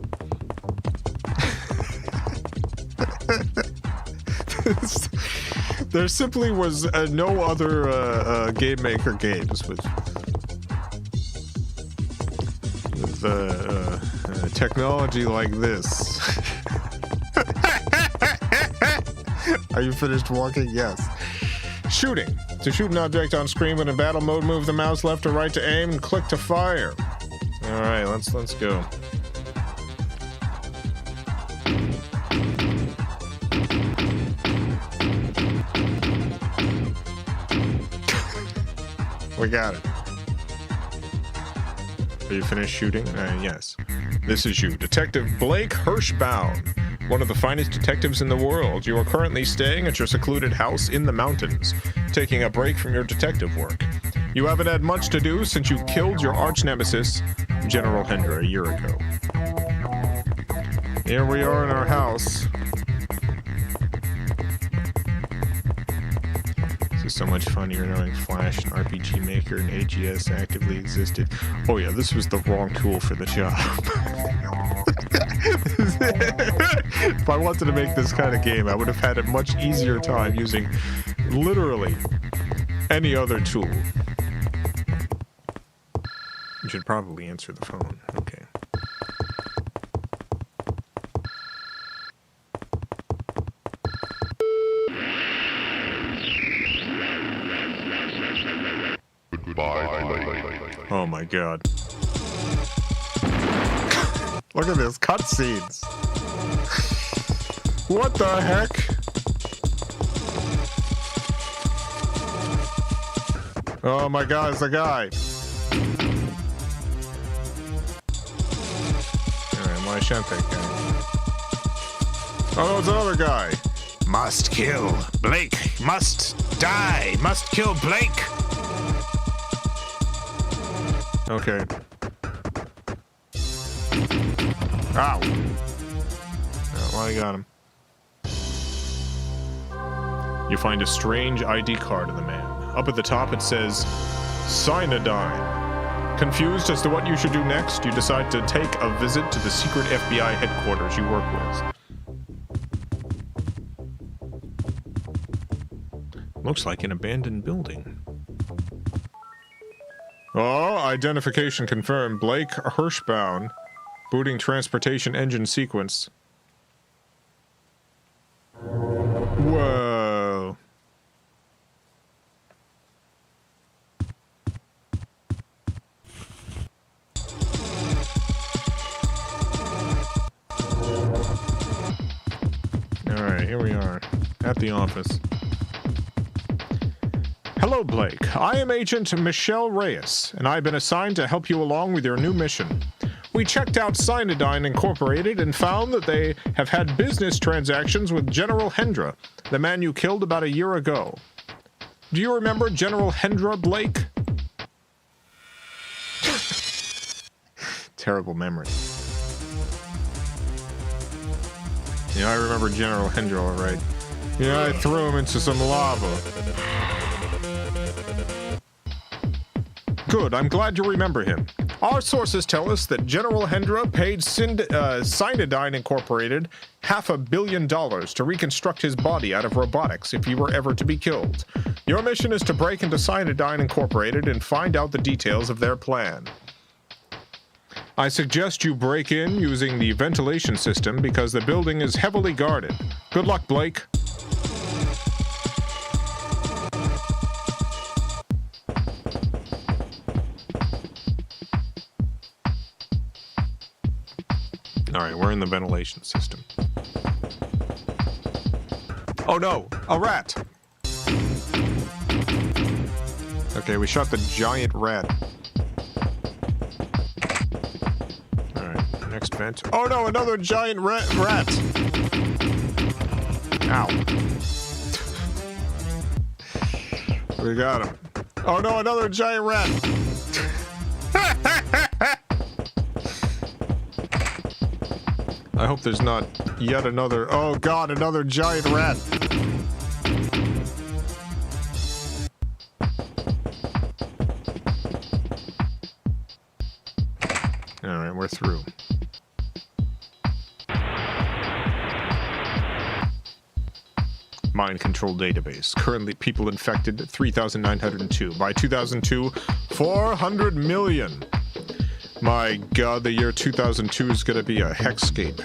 There simply was no other Game Maker games with technology like this. Are you finished walking? Yes. Shooting. To shoot an object on screen when in battle mode, move the mouse left or right to aim and click to fire. All right, let's go. We got it. Are you finished shooting? Yes. This is you, Detective Blake Hirschbaum, one of the finest detectives in the world. You are currently staying at your secluded house in the mountains, taking a break from your detective work. You haven't had much to do since you killed your arch nemesis, General Hendra, a year ago. Here we are in our house. This is so much fun. You're knowing Flash, and RPG Maker, and AGS actively existed. Oh yeah, this was the wrong tool for the job. If I wanted to make this kind of game, I would have had a much easier time using literally any other tool. You should probably answer the phone. Okay. Oh my god. Look at this cutscenes. What the heck? Oh my god, it's a guy. Alright, why shan't that guy? Oh, it's another guy. Must kill Blake. Must die. Must kill Blake. Okay. Ow. Oh, well, I got him. You find a strange ID card in the man. Up at the top it says, Cyanidine. Confused as to what you should do next, you decide to take a visit to the secret FBI headquarters you work with. Looks like an abandoned building. Oh, identification confirmed. Blake Hirschbaum. Booting transportation engine sequence. Whoa. Alright, here we are. At the office. Hello, Blake. I am Agent Michelle Reyes, and I've been assigned to help you along with your new mission. We checked out Cyanidine Incorporated and found that they have had business transactions with General Hendra, the man you killed about a year ago. Do you remember General Hendra, Blake? Terrible memory. Yeah, I remember General Hendra, all right. Yeah, I threw him into some lava. Good, I'm glad you remember him. Our sources tell us that General Hendra paid Cyanidine Incorporated $500 million to reconstruct his body out of robotics if he were ever to be killed. Your mission is to break into Cyanidine Incorporated and find out the details of their plan. I suggest you break in using the ventilation system because the building is heavily guarded. Good luck, Blake. Alright, we're in the ventilation system. Oh no! A rat! Okay, we shot the giant rat. Alright, next vent. Oh no, another giant rat! Ow. We got him. Oh no, another giant rat! I hope there's not yet another... Oh god, another giant rat! Alright, we're through. Mind control database. Currently people infected 3,902. By 2002, 400 million! My god, the year 2002 is gonna be a hexscape.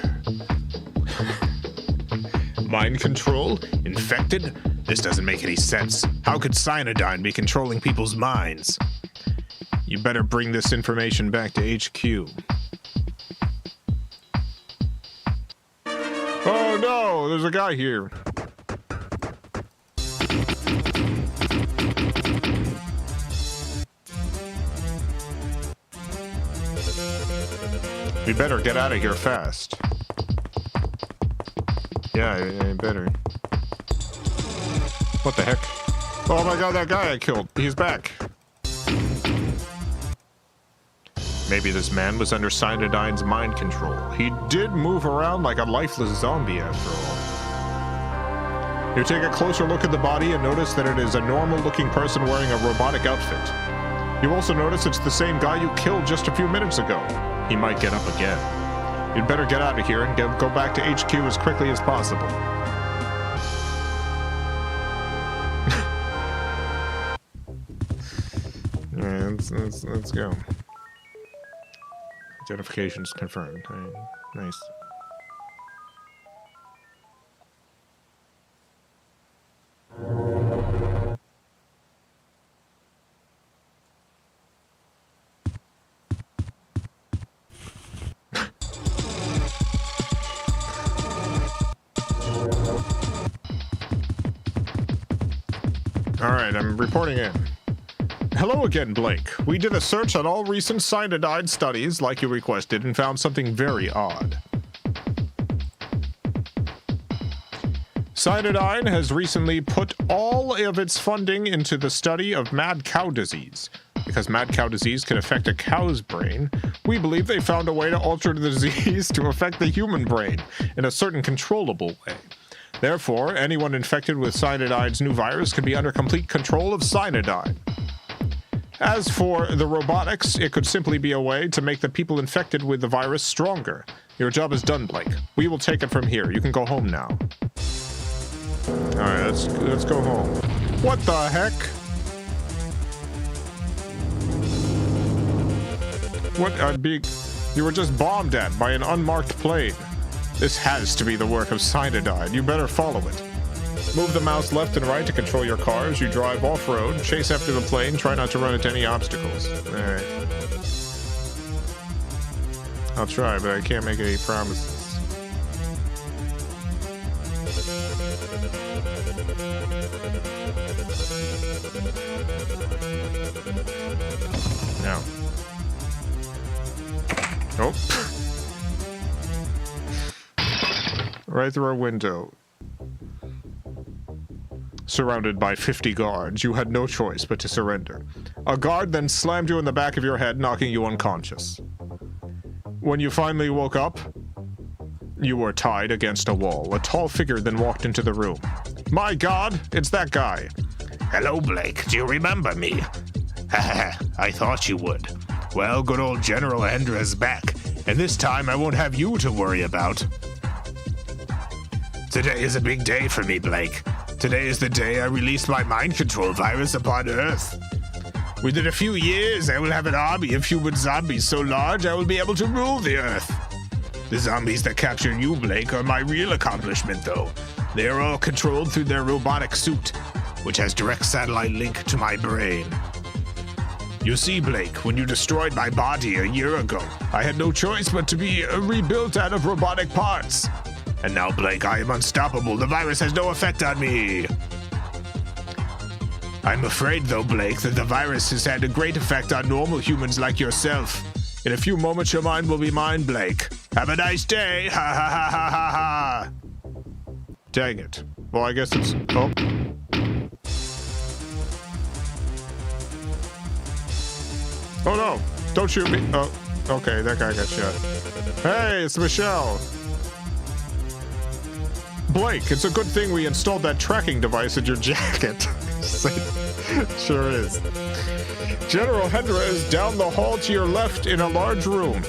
Mind control? Infected? This doesn't make any sense. How could Cyanidine be controlling people's minds? You better bring this information back to HQ. Oh no, there's a guy here. We better get out of here fast. Yeah, you better. What the heck? Oh my god, that guy I killed. He's back. Maybe this man was under Cyanodyne's mind control. He did move around like a lifeless zombie after all. You take a closer look at the body and notice that it is a normal-looking person wearing a robotic outfit. You also notice it's the same guy you killed just a few minutes ago. He might get up again. You'd better get out of here and go back to HQ as quickly as possible. Yeah, let's go. Identification's confirmed. Nice. Alright, I'm reporting in. Hello again, Blake. We did a search on all recent Cyanodyne studies, like you requested, and found something very odd. Cyanodyne has recently put all of its funding into the study of mad cow disease. Because mad cow disease can affect a cow's brain, we believe they found a way to alter the disease to affect the human brain in a certain controllable way. Therefore, anyone infected with Cyanodyne's new virus can be under complete control of Cyanodyne. As for the robotics, it could simply be a way to make the people infected with the virus stronger. Your job is done, Blake. We will take it from here. You can go home now. Alright, let's go home. What the heck? You were just bombed at by an unmarked plane. This has to be the work of Cyanodyne. You better follow it. Move the mouse left and right to control your cars. You drive off-road, chase after the plane, try not to run into any obstacles. Alright. I'll try, but I can't make any promises. Now. Oh. Right through our window. Surrounded by 50 guards, you had no choice but to surrender. A guard then slammed you in the back of your head, knocking you unconscious. When you finally woke up, you were tied against a wall. A tall figure then walked into the room. My God, it's that guy. Hello, Blake. Do you remember me? Haha, I thought you would. Well, good old General Hendra's back, and this time I won't have you to worry about. Today is a big day for me, Blake. Today is the day I released my mind control virus upon Earth. Within a few years, I will have an army of human zombies so large I will be able to rule the Earth. The zombies that captured you, Blake, are my real accomplishment, though. They are all controlled through their robotic suit, which has direct satellite link to my brain. You see, Blake, when you destroyed my body a year ago, I had no choice but to be rebuilt out of robotic parts. And now, Blake, I am unstoppable. The virus has no effect on me. I'm afraid, though, Blake, that the virus has had a great effect on normal humans like yourself. In a few moments, your mind will be mine, Blake. Have a nice day. Ha ha ha ha ha ha. Dang it. Well, I guess it's... Oh. Oh, no. Don't shoot me. Oh, okay. That guy got shot. Hey, it's Michelle. Blake, it's a good thing we installed that tracking device in your jacket. Sure is. General Hendra is down the hall to your left in a large room.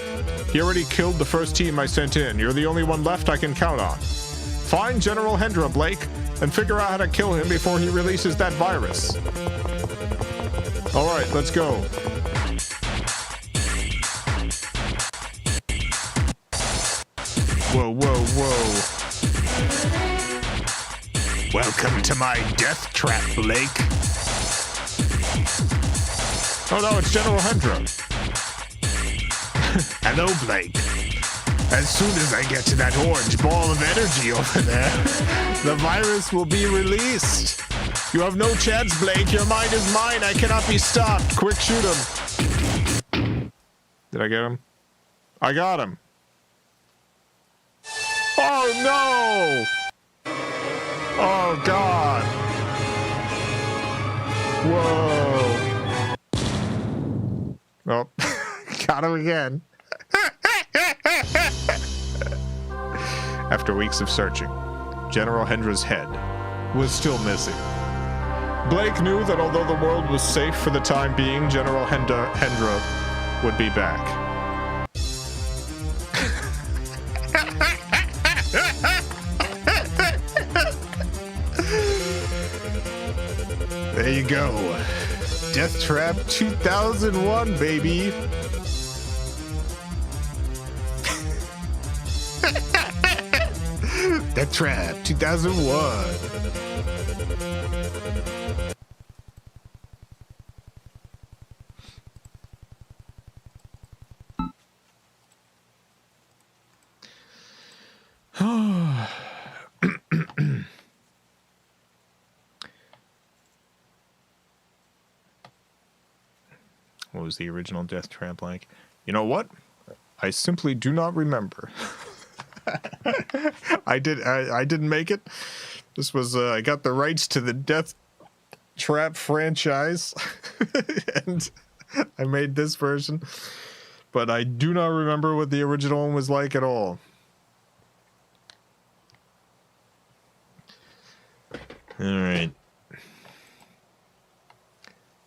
He already killed the first team I sent in. You're the only one left I can count on. Find General Hendra, Blake, and figure out how to kill him before he releases that virus. All right, let's go. Whoa, whoa, whoa. Welcome to my death trap, Blake. Oh no, it's General Hendra. Hello, Blake. As soon as I get to that orange ball of energy over there, the virus will be released. You have no chance, Blake. Your mind is mine. I cannot be stopped. Quick, shoot him. Did I get him? I got him. Oh no! Oh god! Whoa! Oh, got him again. After weeks of searching, General Hendra's head was still missing. Blake knew that although the world was safe for the time being, General Hendra would be back. There you go. Death Trap 2001, baby. Death Trap 2001. What was the original Death Trap like? You know what? I simply do not remember. I didn't make it. This was I got the rights to the Death Trap franchise and I made this version, but I do not remember what the original one was like at all. All right.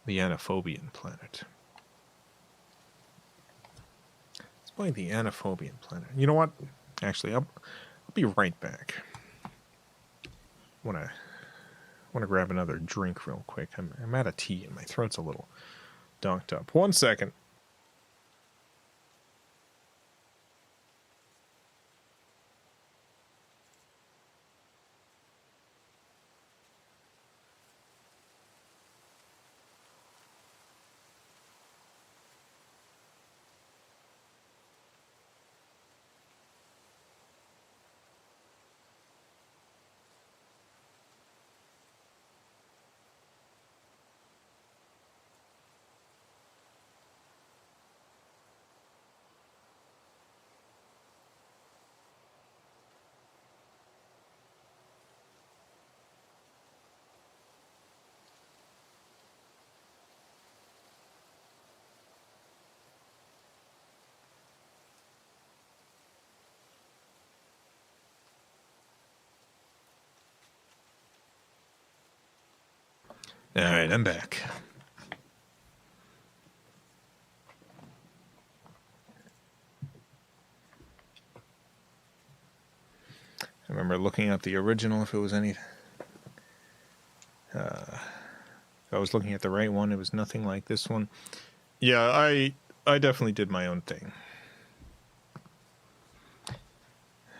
The Anophobian Planet. Let's play the Anophobian Planet. You know what? Actually, I'll be right back. Wanna grab another drink real quick. I'm out of tea and my throat's a little donked up. 1 second. All right, I'm back. I remember looking up the original, if it was any... if I was looking at the right one, it was nothing like this one. Yeah, I definitely did my own thing.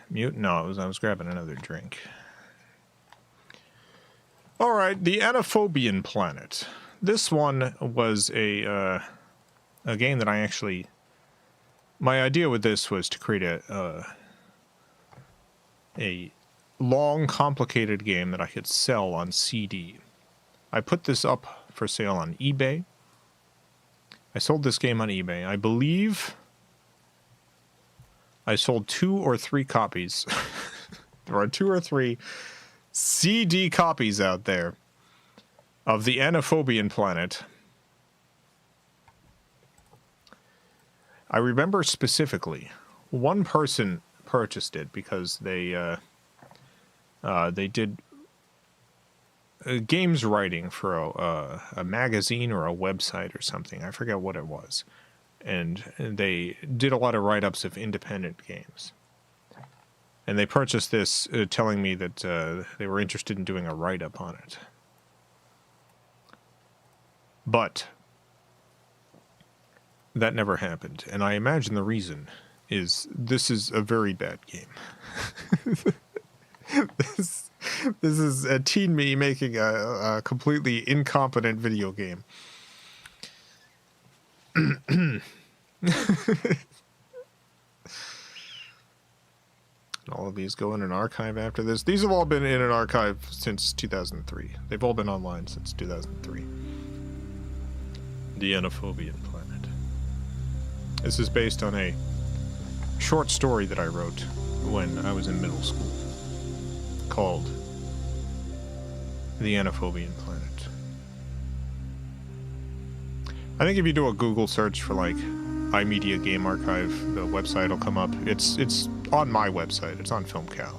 Mute? No, I was grabbing another drink. All right, the Anophobian Planet. This one was a game that I actually... My idea with this was to create a long, complicated game that I could sell on CD. I put this up for sale on eBay. I sold this game on eBay. I believe I sold 2 or 3 copies. There are 2 or 3... CD copies out there of the Anophobian Planet. I remember specifically one person purchased it because they did games writing for a magazine or a website or something. I forget what it was, and they did a lot of write-ups of independent games. And they purchased this, telling me that they were interested in doing a write-up on it. But that never happened. And I imagine the reason is this is a very bad game. This is a teen me making a completely incompetent video game. All of these go in an archive after this. These have all been in an archive since 2003. They've all been online since 2003. The Anophobian Planet. This is based on a short story that I wrote when I was in middle school called the Anophobian Planet. I think if you do a Google search for like iMedia Game Archive, the website will come up. It's on my website. It's on FilmCow.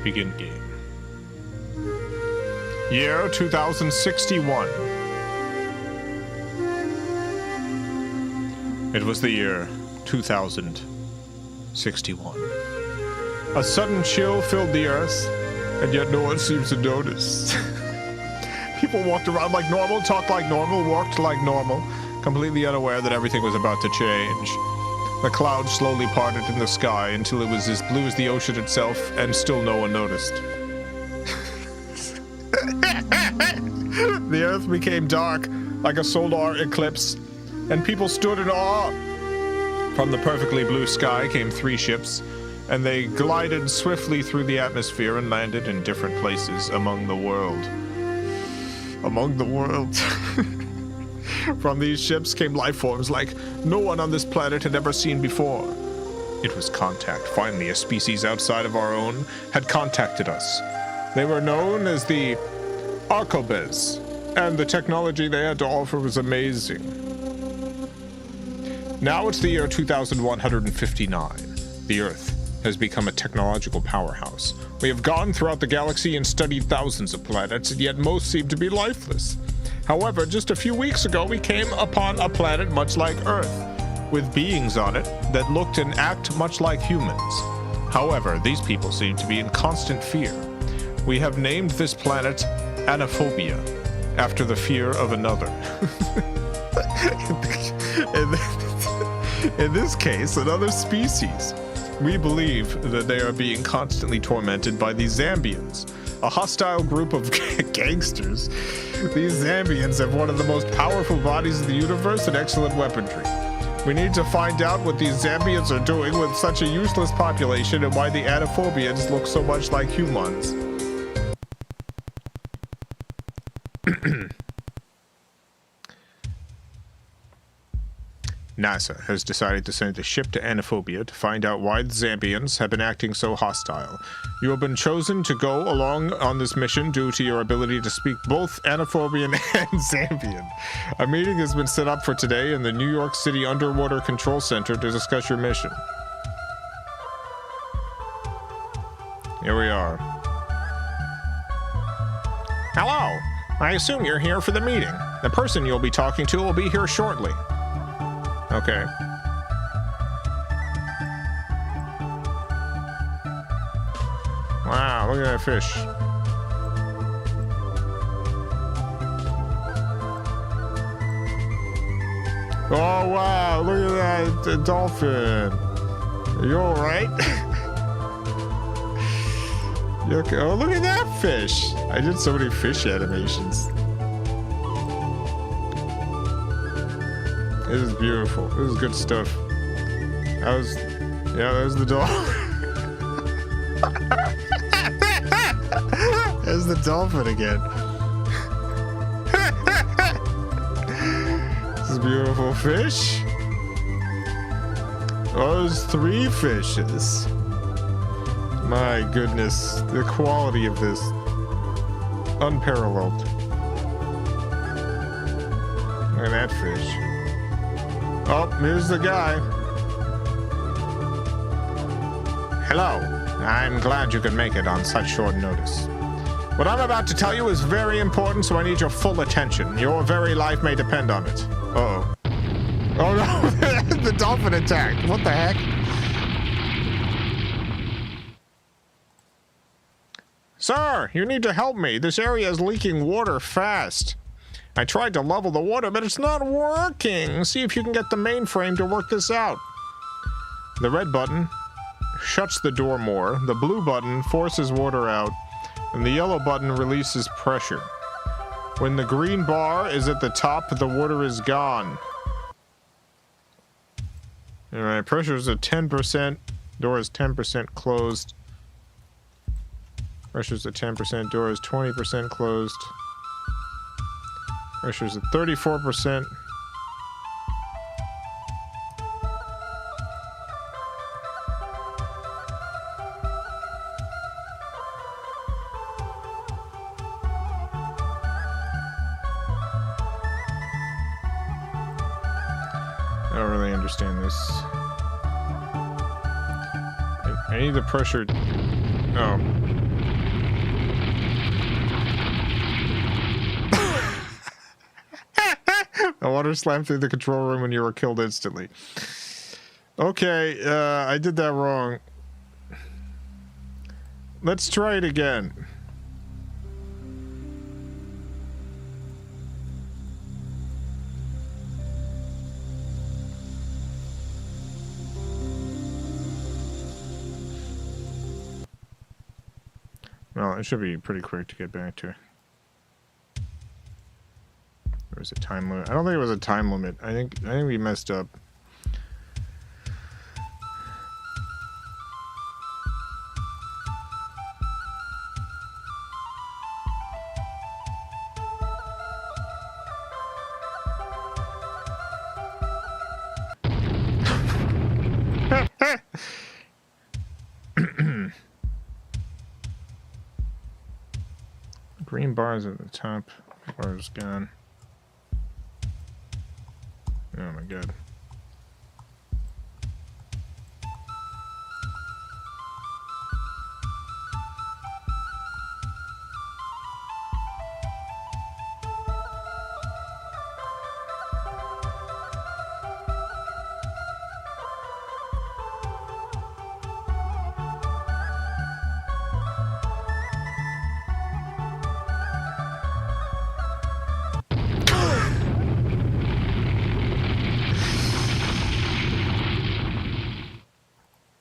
Begin game. Year 2061. It was the year 2061. A sudden chill filled the earth, and yet no one seems to notice. People walked around like normal, talked like normal, walked like normal, completely unaware that everything was about to change. The clouds slowly parted in the sky until it was as blue as the ocean itself, and still no one noticed. The earth became dark, like a solar eclipse, and people stood in awe. From the perfectly blue sky came 3 ships, and they glided swiftly through the atmosphere and landed in different places among the world. Among the world. From these ships came life forms like no one on this planet had ever seen before. It was contact. Finally, a species outside of our own had contacted us. They were known as the Arcobes, and the technology they had to offer was amazing. Now it's the year 2159. The Earth has become a technological powerhouse. We have gone throughout the galaxy and studied thousands of planets, and yet most seem to be lifeless. However, just a few weeks ago, we came upon a planet much like Earth, with beings on it that looked and act much like humans. However, these people seem to be in constant fear. We have named this planet Anophobia, after the fear of another. In this case, another species. We believe that they are being constantly tormented by these Zambians, a hostile group of gangsters. These Zambians have one of the most powerful bodies in the universe and excellent weaponry. We need to find out what these Zambians are doing with such a useless population and why the Anophobians look so much like humans. NASA has decided to send a ship to Anophobia to find out why the Zambians have been acting so hostile. You have been chosen to go along on this mission due to your ability to speak both Anophobian and Zambian. A meeting has been set up for today in the New York City Underwater Control Center to discuss your mission. Here we are. Hello. I assume you're here for the meeting. The person you'll be talking to will be here shortly. Okay. Wow, look at that fish. Oh, wow, look at that dolphin. Are you all right? You okay? Oh, look at that fish. I did so many fish animations. This is beautiful. This is good stuff. That was the dolphin. There's the dolphin again. This is beautiful fish. Oh, there's 3 fishes. My goodness, the quality of this, unparalleled. Look at that fish. Oh, here's the guy. Hello. I'm glad you could make it on such short notice. What I'm about to tell you is very important, so I need your full attention. Your very life may depend on it. Uh-oh. Oh no, the dolphin attacked. What the heck? Sir, you need to help me. This area is leaking water fast. I tried to level the water, but it's not working. See if you can get the mainframe to work this out. The red button shuts the door more. The blue button forces water out. And the yellow button releases pressure. When the green bar is at the top, the water is gone. Alright, pressure is at 10%. Door is 10% closed. Pressure's at 10%. Door is 20% closed. Pressure's at 34%. I don't really understand this. I need the pressure. Oh. The water slammed through the control room when you were killed instantly. Okay, I did that wrong. Let's try it again. Well, it should be pretty quick to get back to. There was a time limit. I don't think it was a time limit. I think we messed up. Green bars at the top. Bars gone. Oh my god.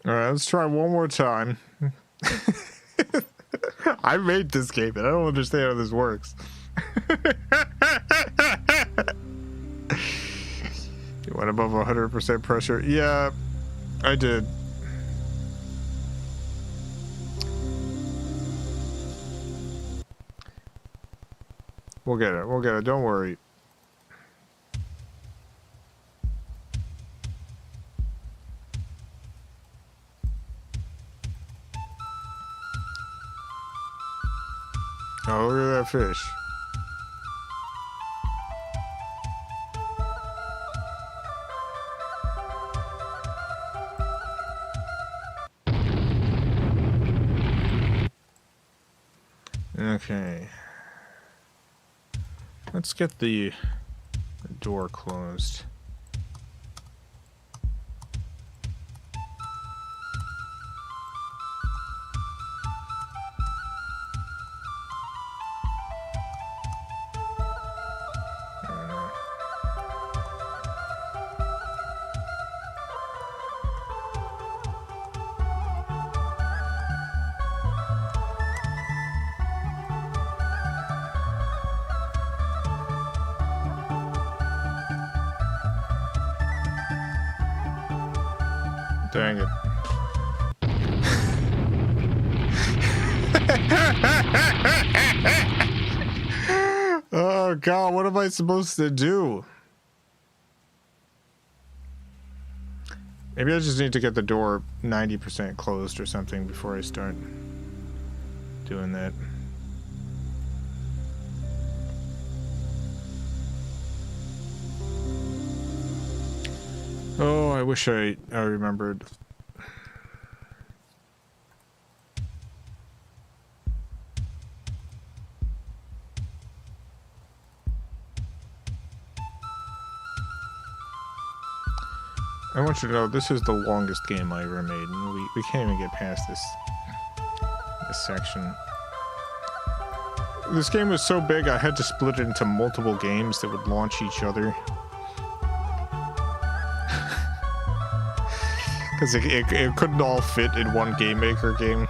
Alright, let's try one more time. I made this game and I don't understand how this works. You went above 100% pressure? Yeah, I did. We'll get it, don't worry. Oh, look at that fish. Okay. Let's get the door closed. Dang it. Oh god, what am I supposed to do? Maybe I just need to get the door 90% closed or something before I start doing that. Oh, I wish I remembered. I want you to know this is the longest game I ever made, and we can't even get past this section. This game was so big I had to split it into multiple games that would launch each other. Because it couldn't all fit in one Game Maker game.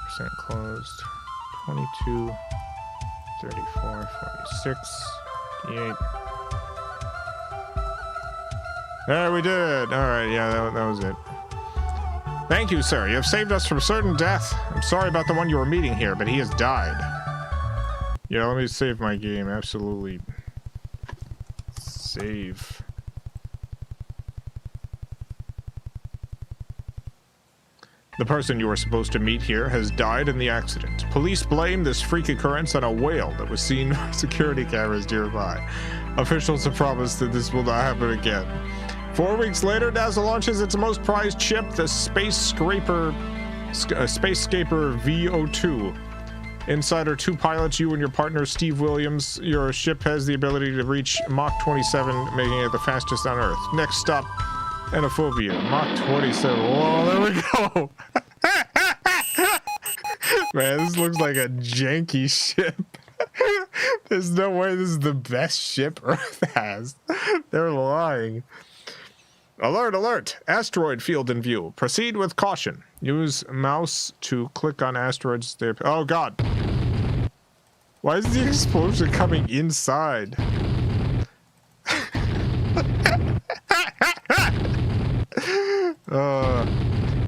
20% closed. 22, 34, 46, 58. There, we did it. All right, yeah, that was it. Thank you, sir. You have saved us from certain death. I'm sorry about the one you were meeting here, but he has died. Yeah, let me save my game. Absolutely. Save. The person you were supposed to meet here has died in the accident. Police blame this freak occurrence on a whale that was seen by security cameras nearby. Officials have promised that this will not happen again. 4 weeks later, NASA launches its most prized ship, the Spacescaper VO2. Inside are 2 pilots, you and your partner, Steve Williams. Your ship has the ability to reach Mach 27, making it the fastest on Earth. Next stop, homophobia. Mach 27. Whoa, there we go. Man, this looks like a janky ship. There's no way this is the best ship Earth has. They're lying. Alert, alert! Asteroid field in view. Proceed with caution. Use mouse to click on asteroids. Oh god. Why is the explosion coming inside?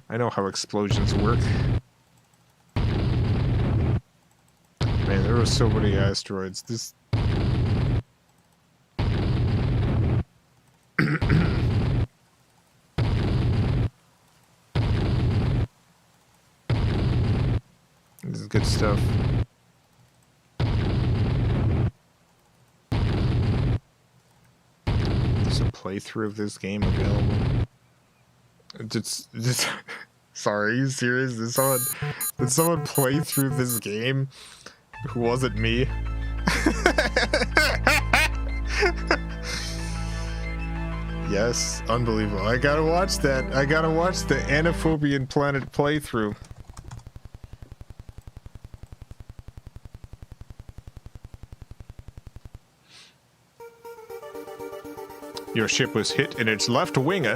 I know how explosions work. Man, there were so many asteroids. This... This is good stuff. There's a playthrough of this game available. Sorry, are you serious? Did someone play through this game who wasn't me? Yes, unbelievable. I gotta watch that. I gotta watch the Anaphobian Planet playthrough. Your ship was hit in its left wing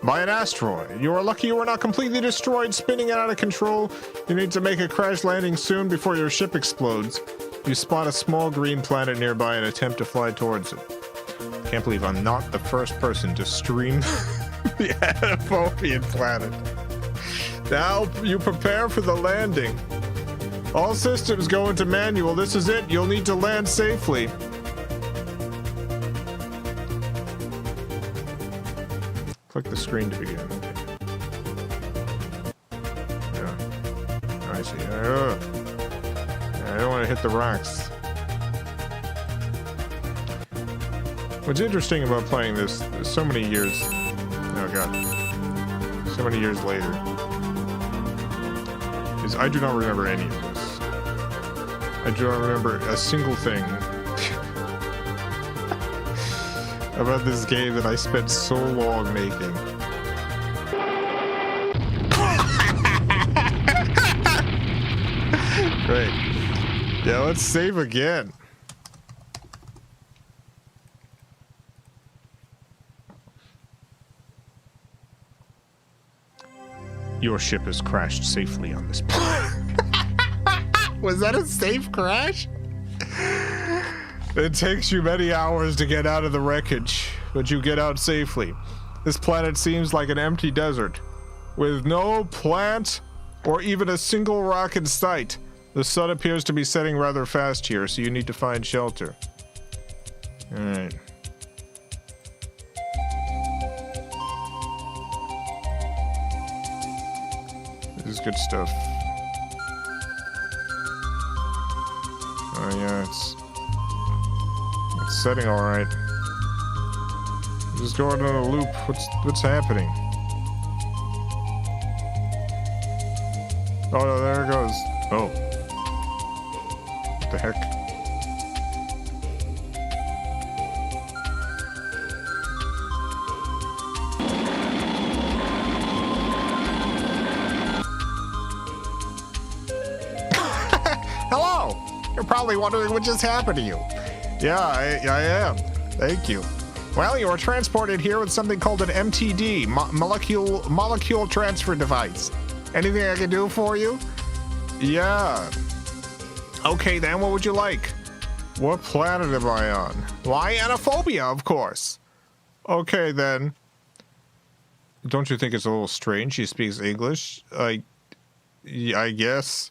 by an asteroid. You are lucky you were not completely destroyed, spinning it out of control. You need to make a crash landing soon before your ship explodes. You spot a small green planet nearby and attempt to fly towards it. Can't believe I'm not the first person to stream the Anaphobian Planet. Now you prepare for the landing. All systems go into manual. This is it. You'll need to land safely. Click the screen to begin. Okay. Yeah. I see. I don't want to hit the rocks. What's interesting about playing this so many years... Oh god. So many years later. Is I do not remember any of this. I do not remember a single thing about this game that I spent so long making. Great. Yeah, let's save again. Your ship has crashed safely on this planet. Was that a safe crash? It takes you many hours to get out of the wreckage, but you get out safely. This planet seems like an empty desert, with no plant or even a single rock in sight. The sun appears to be setting rather fast here, so you need to find shelter. Alright. This is good stuff. Oh yeah, it's setting all right. Just going on a loop. What's happening? Oh no, there it goes. Oh. What the heck? Hello! You're probably wondering what just happened to you. Yeah, I am. Thank you. Well, you were transported here with something called an MTD, molecule transfer device. Anything I can do for you? Yeah. Okay, then, what would you like? What planet am I on? Why, anaphobia, of course. Okay, then. Don't you think it's a little strange she speaks English? I guess.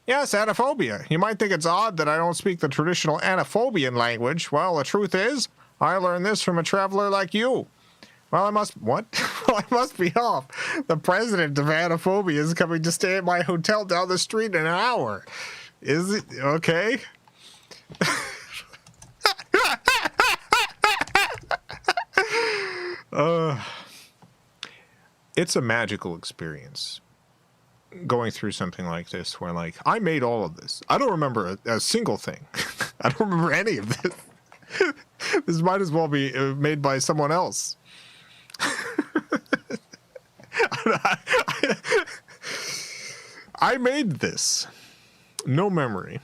Yes, anaphobia. You might think it's odd that I don't speak the traditional anaphobian language. Well, the truth is, I learned this from a traveler like you. Well, I must... What? Well, I must be off. The president of anaphobia is coming to stay at my hotel down the street in an hour. Is it? Okay. It's a magical experience going through something like this where, like, I made all of this. I don't remember a single thing. I don't remember any of this. This might as well be made by someone else. I made this. No memory.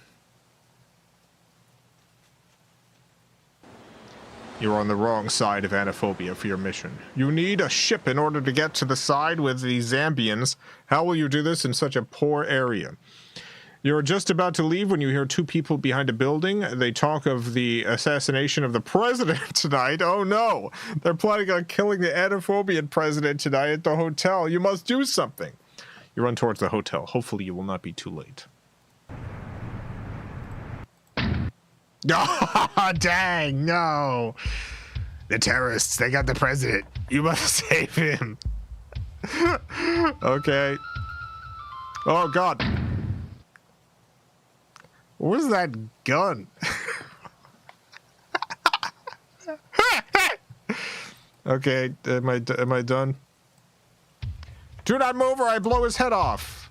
You're on the wrong side of anaphobia for your mission. You need a ship in order to get to the side with the Zambians. How will you do this in such a poor area? You're just about to leave when you hear two people behind a building. They talk of the assassination of the president tonight. Oh no! They're planning on killing the anaphobian president tonight at the hotel. You must do something. You run towards the hotel. Hopefully you will not be too late. Oh, dang, no. The terrorists, they got the president. You must save him. Okay. Oh, God. Where's that gun? Okay, am I done? Do not move or I blow his head off.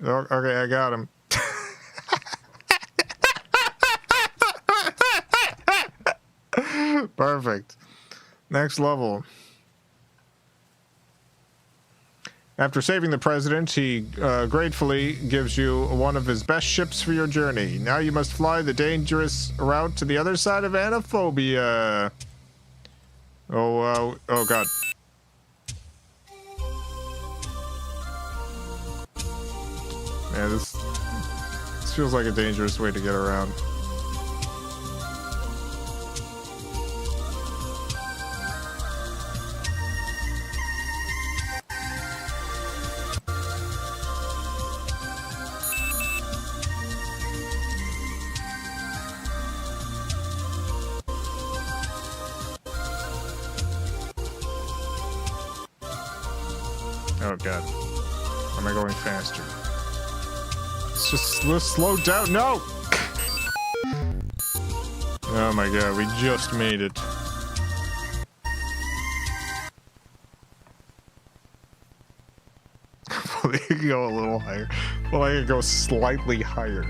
Oh, okay, I got him. Perfect. Next level. After saving the president, he gratefully gives you one of his best ships for your journey. Now you must fly the dangerous route to the other side of anaphobia. Oh God. Man, this feels like a dangerous way to get around. Oh God. Am I going faster? Let's slow down. No! Oh my God, we just made it. Well, they could go a little higher. Well, I could go slightly higher.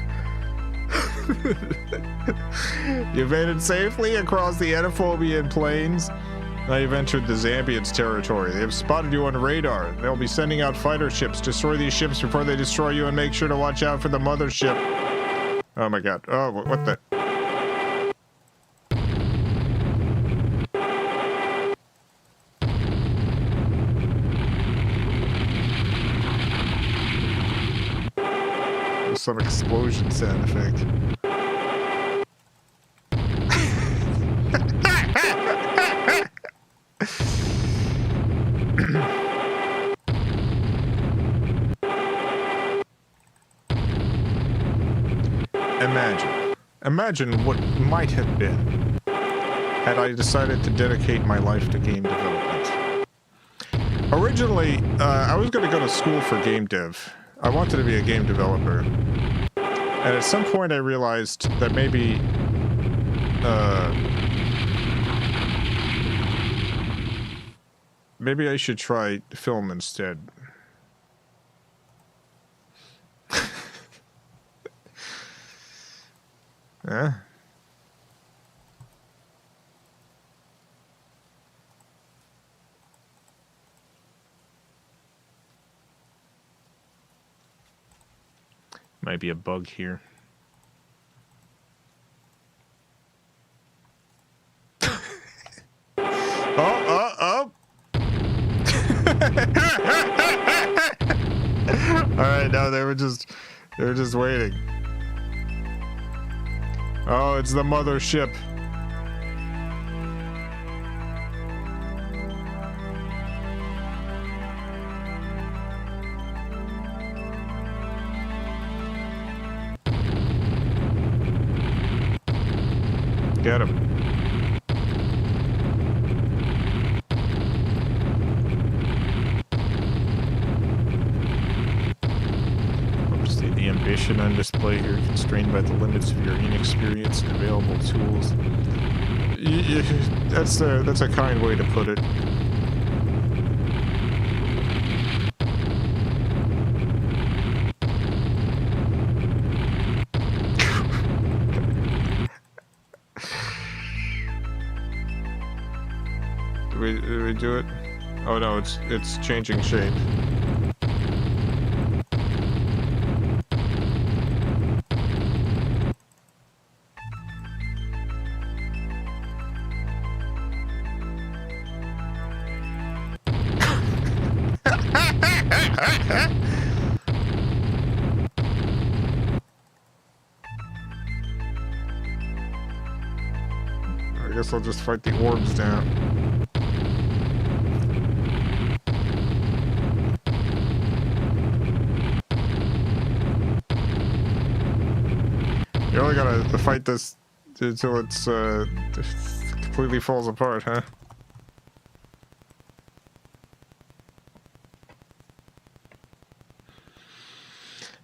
You've made it safely across the Anaphobian plains. Now you've entered the Zambians' territory. They have spotted you on radar. They'll be sending out fighter ships. Destroy these ships before they destroy you and make sure to watch out for the mothership. Oh my God. Oh, what the... There's some explosion sound effect. Imagine what might have been had I decided to dedicate my life to game development. Originally, I was going to go to school for game dev. I wanted to be a game developer. And at some point I realized that maybe I should try film instead. Huh? Might be a bug here. Oh. Alright, no, they were just waiting. Oh, it's the mothership. Get him. The ambition on display here, constrained by the limits of your inexperience and available tools. That's a kind way to put it. Did we do it? Oh no, it's changing shape. I guess I'll just fight the orbs down. You only gotta fight this until it's completely falls apart, huh?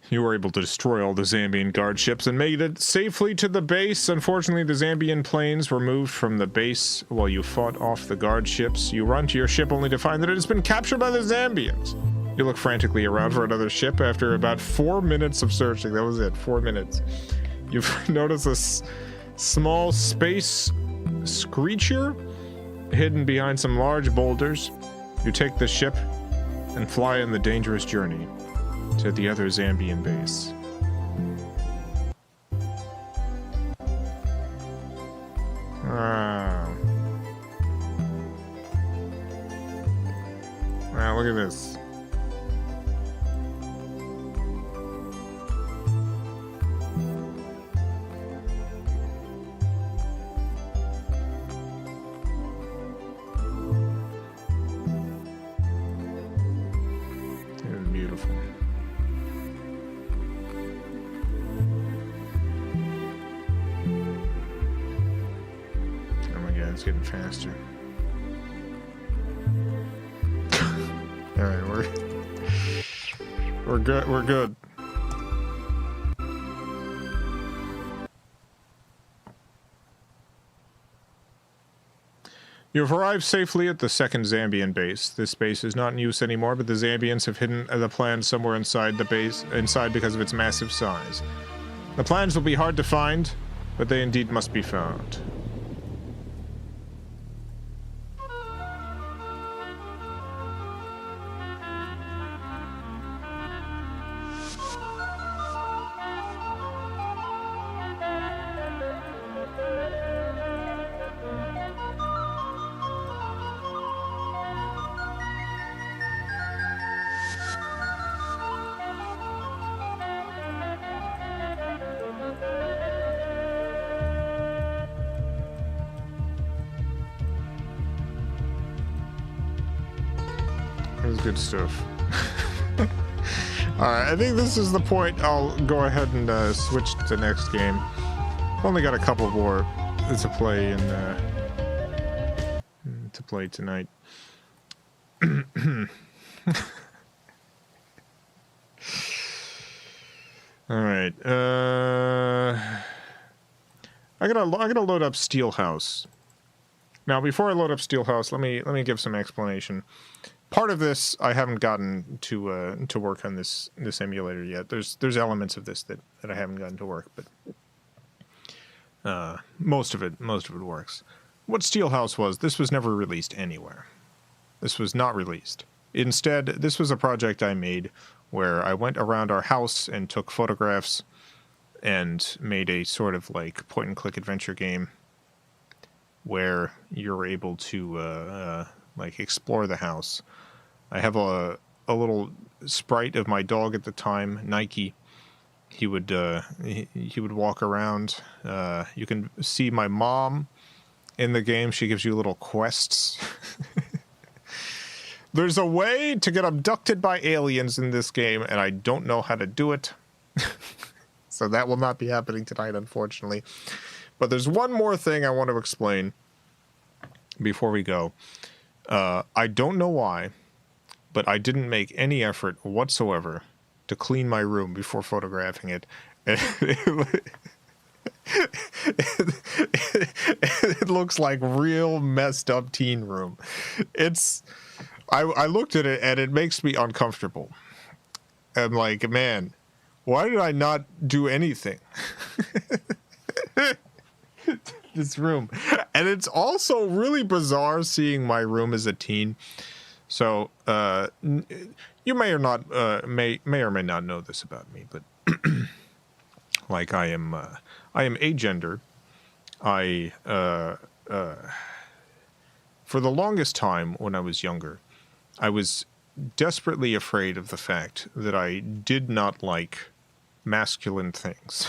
You were able to destroy all the Zambian guard ships and made it safely to the base. Unfortunately, the Zambian planes were moved from the base while you fought off the guard ships. You run to your ship only to find that it has been captured by the Zambians. You look frantically around for another ship after about 4 minutes of searching. That was it, 4 minutes. You've noticed a small space screecher hidden behind some large boulders. You take the ship and fly on the dangerous journey to the other Zambian base. Wow, look at this. It's beautiful. It's getting faster. Alright, we're good. We're good. You have arrived safely at the second Zambian base. This base is not in use anymore, but the Zambians have hidden the plans somewhere inside the base, because of its massive size. The plans will be hard to find, but they indeed must be found. Good stuff. Alright, I think this is the point. I'll go ahead and switch to the next game. I've only got a couple more to play tonight. Alright, I'm gonna load up Steelhouse. Now, before I load up Steelhouse, let me give some explanation. Part of this I haven't gotten to work on this emulator yet. There's elements of this that I haven't gotten to work, but most of it works. What Steelhouse was, this was never released anywhere. This was not released. Instead, this was a project I made where I went around our house and took photographs and made a sort of like point-and-click adventure game where you're able to like explore the house. I have little sprite of my dog at the time, Nike. He would walk around. You can see my mom in the game. She gives you little quests. There's a way to get abducted by aliens in this game, and I don't know how to do it. So that will not be happening tonight, unfortunately. But there's one more thing I want to explain before we go. I don't know why, but I didn't make any effort whatsoever to clean my room before photographing it. It looks like real messed up teen room. I looked at it and it makes me uncomfortable. I'm like, man, why did I not do anything? This room. And it's also really bizarre seeing my room as a teen. So, you may or may or may not know this about me, but like I am agender. For the longest time when I was younger, I was desperately afraid of the fact that I did not like masculine things.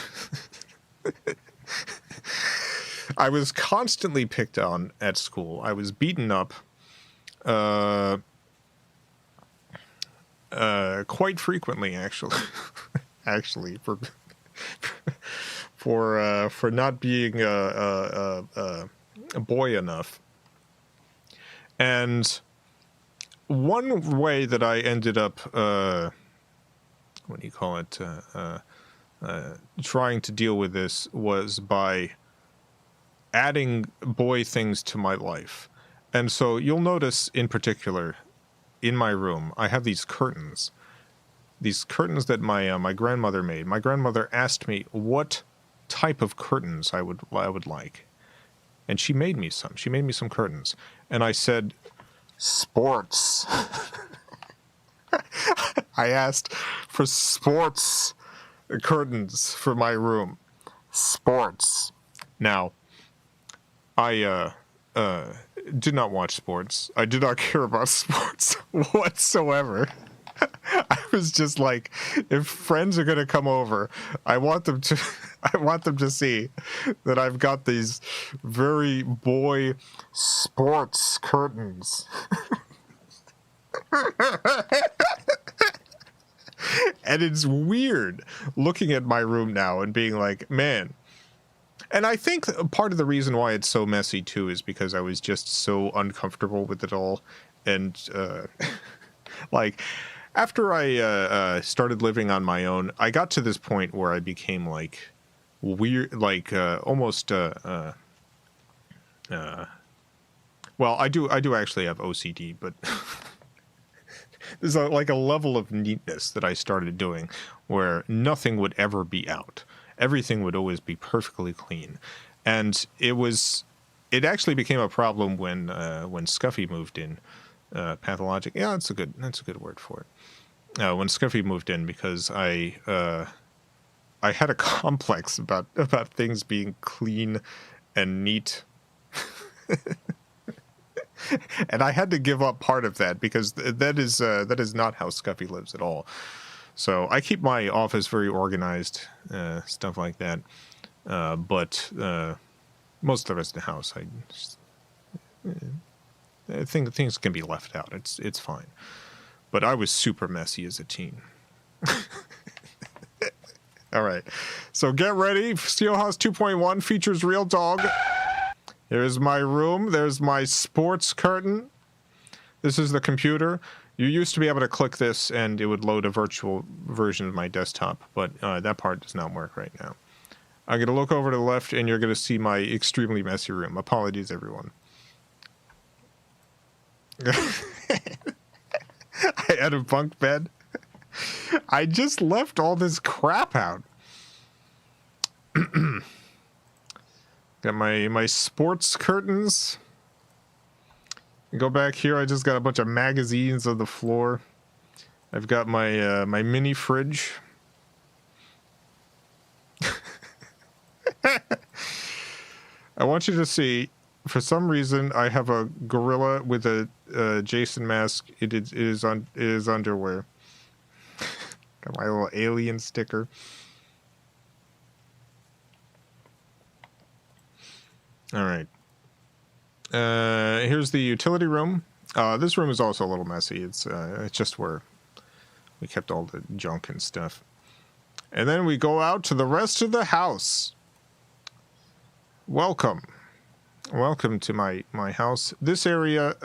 I was constantly picked on at school. I was beaten up quite frequently, actually. Actually, for not being a boy enough. And one way that I ended up, what do you call it, trying to deal with this was by adding boy things to my life. And so you'll notice in particular in my room, I have these curtains that my grandmother made. My grandmother asked me what type of curtains I would like. And she made me some. She made me some curtains. And I said, sports. I asked for sports curtains for my room. Sports. Now, I did not watch sports. I did not care about sports whatsoever. I was just like, if friends are going to come over, I want them to see that I've got these very boy sports curtains. And it's weird looking at my room now and being like, man. And I think part of the reason why it's so messy too is because I was just so uncomfortable with it all. And like after I started living on my own, I got to this point where I became like weird, like almost well, I do actually have OCD, but there's like a level of neatness that I started doing where nothing would ever be out. Everything would always be perfectly clean. And it actually became a problem when Scuffy moved in. Pathologic. Yeah, that's a good word for it. When Scuffy moved in, because I had a complex about things being clean and neat. And I had to give up part of that because that is not how Scuffy lives at all. So I keep my office very organized, stuff like that. But most of the rest of the house, I think things can be left out. It's fine. But I was super messy as a teen. All right. So get ready. Steelhouse 2.1 features real dog. There's my room. There's my sports curtain. This is the computer. You used to be able to click this and it would load a virtual version of my desktop, but that part does not work right now. I'm going to look over to the left and you're going to see my extremely messy room. Apologies, everyone. I had a bunk bed. I just left all this crap out. Got my sports curtains. Go back here. I just got a bunch of magazines on the floor. I've got my my mini fridge. I want you to see for some reason, I have a gorilla with a Jason mask. It is underwear. Got my little alien sticker. All right. Here's the utility room. This room is also a little messy. It's just where we kept all the junk and stuff. And then we go out to the rest of the house. Welcome to my house. This area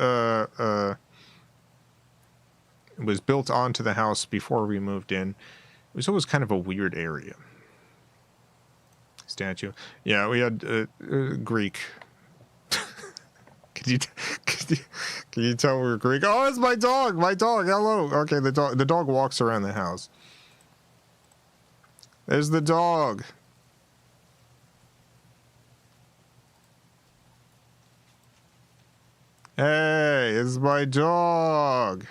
was built onto the house before we moved in. It was always kind of a weird area. Statue. Yeah, we had Greek. Can you tell we're Greek? Oh, it's my dog. My dog. Hello. Okay, the dog walks around the house. There's the dog. Hey, it's my dog.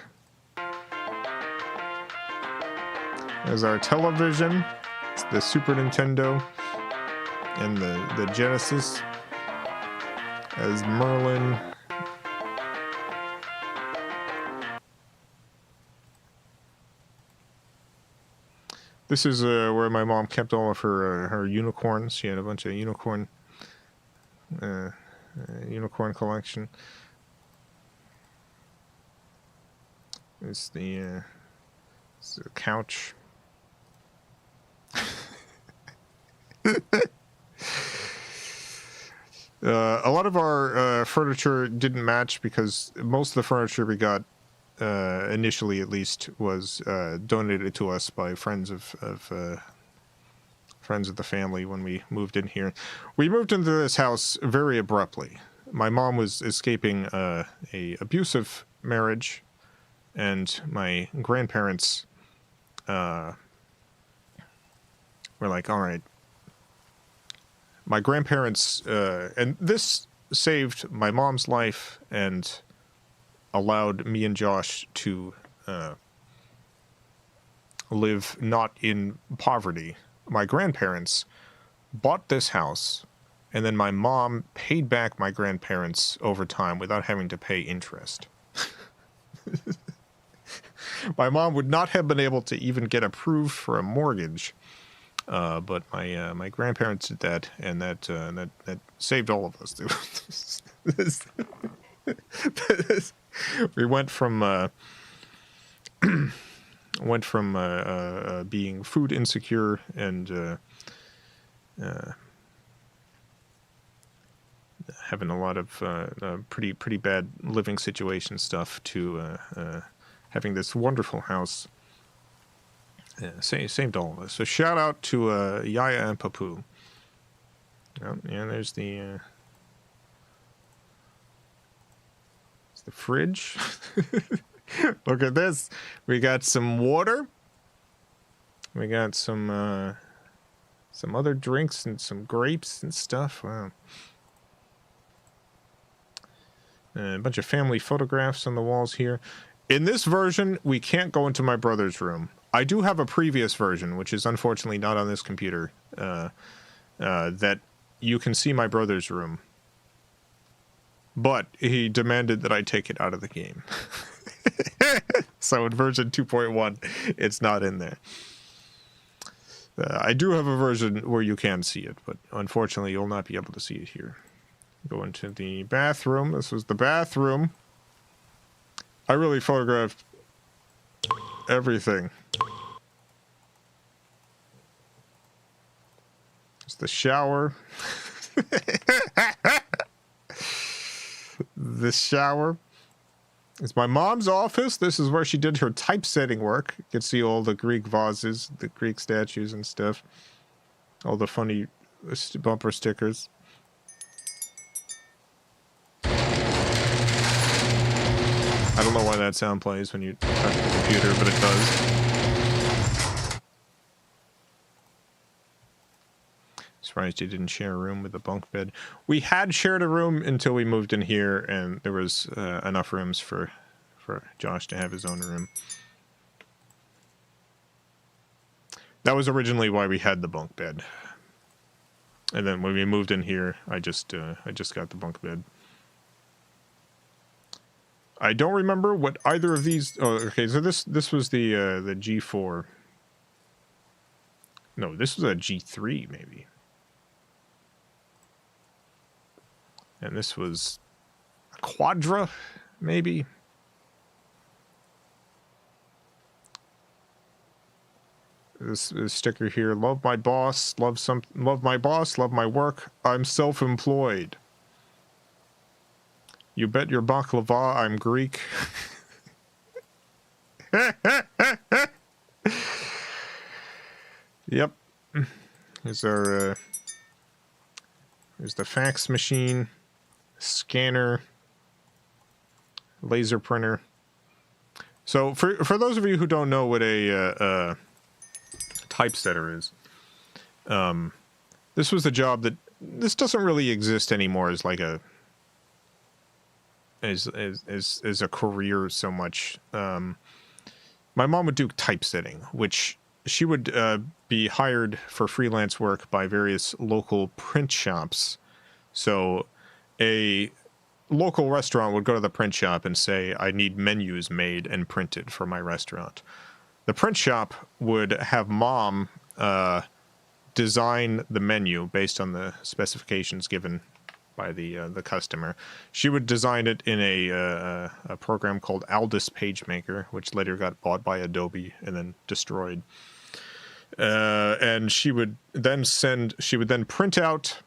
There's our television. It's the Super Nintendo and the Genesis. As Merlin. This is where my mom kept all of her unicorns. She had a bunch of unicorn collection. It's the couch. A lot of our furniture didn't match because most of the furniture we got, initially at least, was donated to us by friends of the family when we moved in here. We moved into this house very abruptly. My mom was escaping a abusive marriage, and my grandparents were like, all right. My grandparents, and this saved my mom's life and allowed me and Josh to live not in poverty. My grandparents bought this house, and then my mom paid back my grandparents over time without having to pay interest. My mom would not have been able to even get approved for a mortgage. But my grandparents did that, and that saved all of us. We went from being food insecure and having a lot of pretty bad living situation stuff to having this wonderful house. Yeah, saved all of us. So shout out to Yaya and Papu. Oh, yeah, there's the it's the fridge. Look at this. We got some water. We got some other drinks and some grapes and stuff. Wow. A bunch of family photographs on the walls here. In this version, we can't go into my brother's room. I do have a previous version, which is unfortunately not on this computer, that you can see my brother's room. But he demanded that I take it out of the game. So in version 2.1, it's not in there. I do have a version where you can see it, but unfortunately you'll not be able to see it here. Go into the bathroom. This was the bathroom. I really photographed everything. It's the shower. This shower is my mom's office. This is where she did her typesetting work. You can see all the Greek vases, the Greek statues and stuff. All the funny bumper stickers. I don't know why that sound plays when you touch the computer, but it does. Surprised you didn't share a room with a bunk bed. We had shared a room until we moved in here, and there was enough rooms for Josh to have his own room. That was originally why we had the bunk bed. And then when we moved in here, I just got the bunk bed. I don't remember what either of these. Oh, okay. So this was the G4. No, this was a G3 maybe. And this was a Quadra maybe. This sticker here. Love my boss. Love my boss. Love my work. I'm self-employed. You bet your baklava I'm Greek. Yep. Here's our here's the fax machine, scanner, laser printer. So for those of you who don't know what a typesetter is, this was the job that this doesn't really exist anymore as like a as a career so much. My mom would do typesetting, which she would be hired for freelance work by various local print shops. So a local restaurant would go to the print shop and say, I need menus made and printed for my restaurant. The print shop would have mom design the menu based on the specifications given by the customer. She would design it in a program called Aldus PageMaker, which later got bought by Adobe and then destroyed. And she would then print out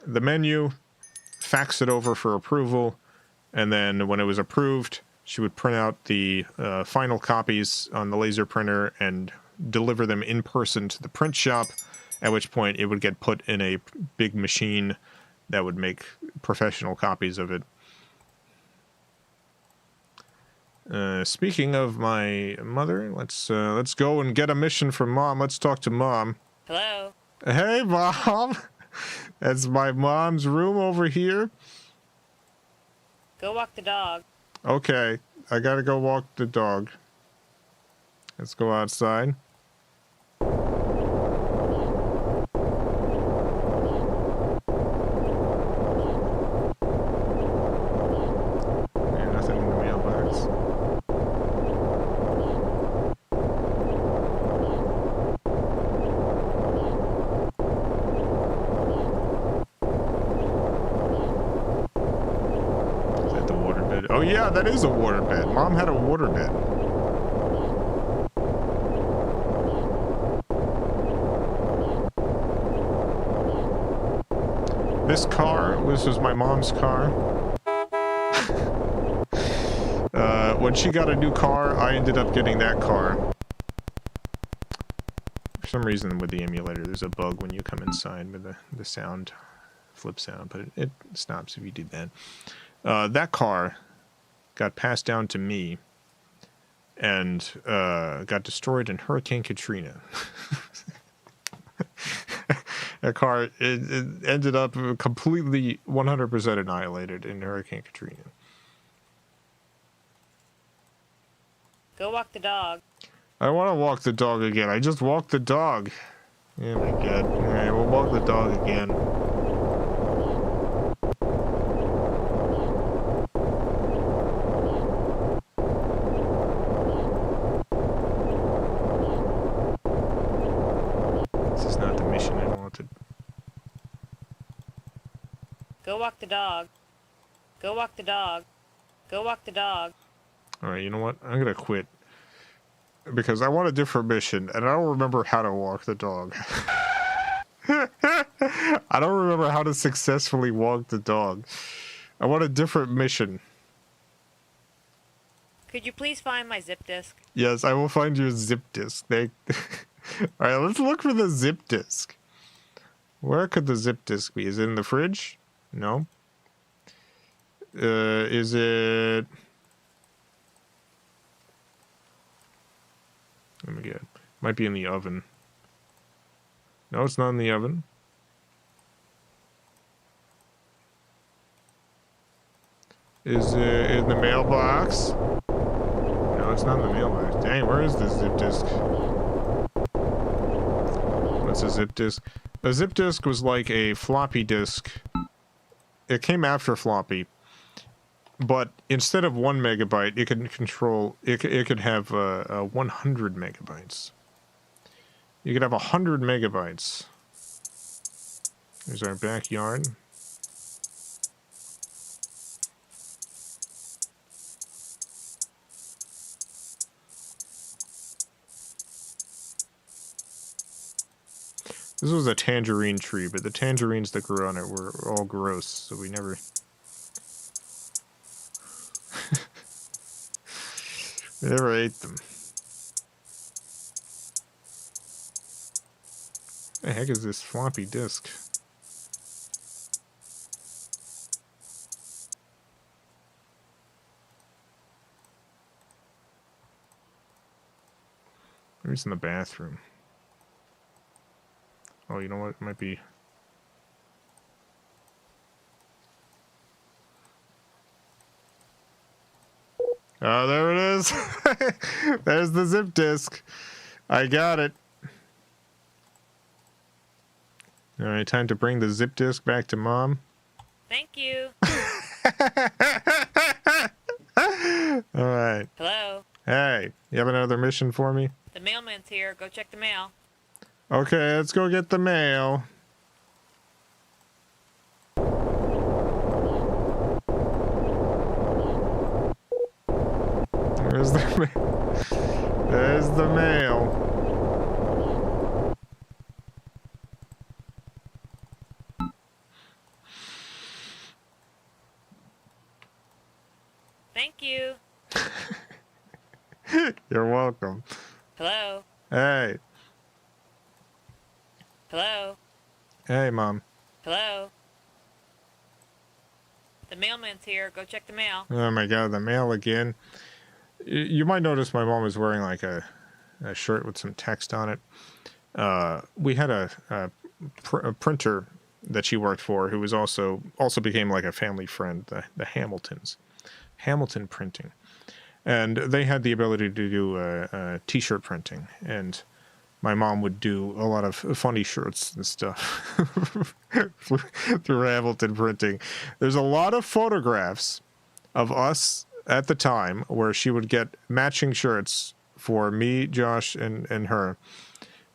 the menu, fax it over for approval, and then when it was approved, she would print out the final copies on the laser printer and deliver them in person to the print shop, at which point it would get put in a big machine that would make professional copies of it. Speaking of my mother, let's go and get a mission from Mom. Let's talk to Mom. Hello. Hey, Mom. That's my mom's room over here. Go walk the dog. Okay, I gotta go walk the dog. Let's go outside. Nothing in the mailbox. Is that the waterbed? Oh yeah, that is a waterbed. Mom had a waterbed. This was my mom's car. When she got a new car, I ended up getting that car. For some reason with the emulator, there's a bug when you come inside with the sound, flip sound, but it stops if you do that. That car got passed down to me and got destroyed in Hurricane Katrina. That car, it ended up completely 100% annihilated in Hurricane Katrina. Go walk the dog. I want to walk the dog again. I just walked the dog. Oh my god. Alright, we'll walk the dog again. This is not the mission I wanted. Go walk the dog. Go walk the dog. Go walk the dog. Alright, you know what? I'm gonna quit. Because I want a different mission, and I don't remember how to walk the dog. I don't remember how to successfully walk the dog. I want a different mission. Could you please find my zip disk? Yes, I will find your zip disk. Alright, let's look for the zip disk. Where could the zip disk be? Is it in the fridge? No. Is it... Let me get. Might be in the oven. No, it's not in the oven. Is it in the mailbox? No, it's not in the mailbox. Dang, where is this zip disk? What's a zip disk? A zip disk was like a floppy disk. It came after floppy. but instead of 1 megabyte, it can control. It could have 100 megabytes. You could have 100 megabytes. Here's our backyard. This was a tangerine tree, but the tangerines that grew on it were all gross, so we never... we never ate them. The heck is this floppy disk? Maybe it's in the bathroom. Oh, you know what? It might be... Oh, there it is! There's the zip disk. I got it. Alright, time to bring the zip disk back to Mom. Thank you. Alright. Hello. Hey, you have another mission for me? The mailman's here. Go check the mail. Okay, let's go get the mail. There's the mail. There's the mail. Thank you. You're welcome. Hello. Hey. Hello. Hey, Mom. Hello. The mailman's here. Go check the mail. Oh my god, the mail again. You might notice my mom is wearing like a shirt with some text on it. We had a printer that she worked for who was also became like a family friend, the Hamiltons. Hamilton Printing. And they had the ability to do t-shirt printing, and my mom would do a lot of funny shirts and stuff through Hamilton Printing. There's a lot of photographs of us at the time where she would get matching shirts for me, Josh, and her.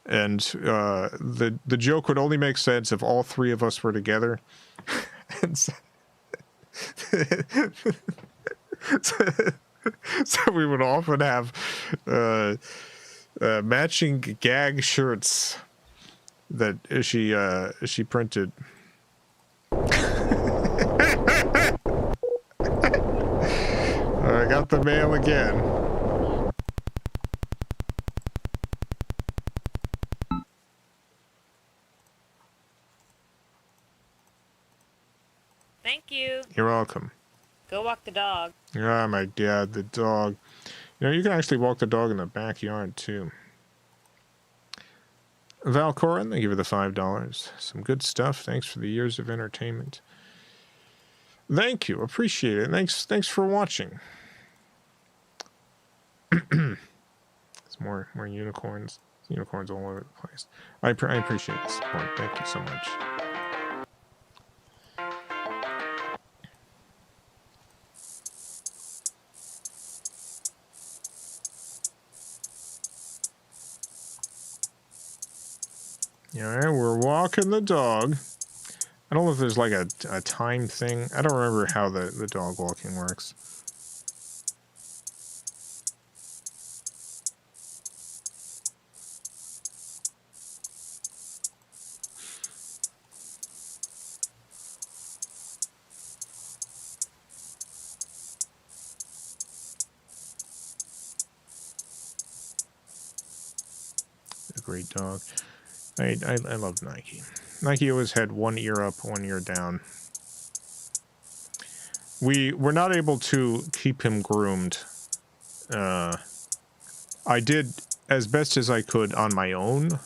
And the joke would only make sense if all three of us were together. And so we would often have matching gag shirts that she printed. I got the mail again. Thank you. You're welcome. Go walk the dog. Oh my god, the dog. You know, you can actually walk the dog in the backyard too. Valcorin, they give you the $5. Some good stuff. Thanks for the years of entertainment. Thank you. Appreciate it. Thanks for watching. There's more unicorns. Unicorns all over the place. I appreciate the support. Thank you so much. Yeah, we're walking the dog. I don't know if there's like a time thing. I don't remember how the dog walking works. A great dog. I love Nike. Nike always had one ear up, one ear down. We were not able to keep him groomed. I did as best as I could on my own,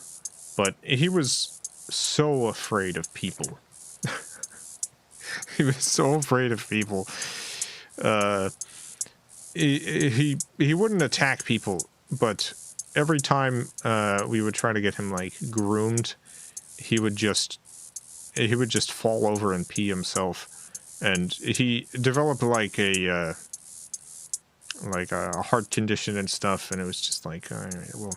but he was so afraid of people. He was so afraid of people. He wouldn't attack people, but every time we would try to get him like groomed, he would just fall over and pee himself, and he developed like a heart condition and stuff, and it was just like, all right, well,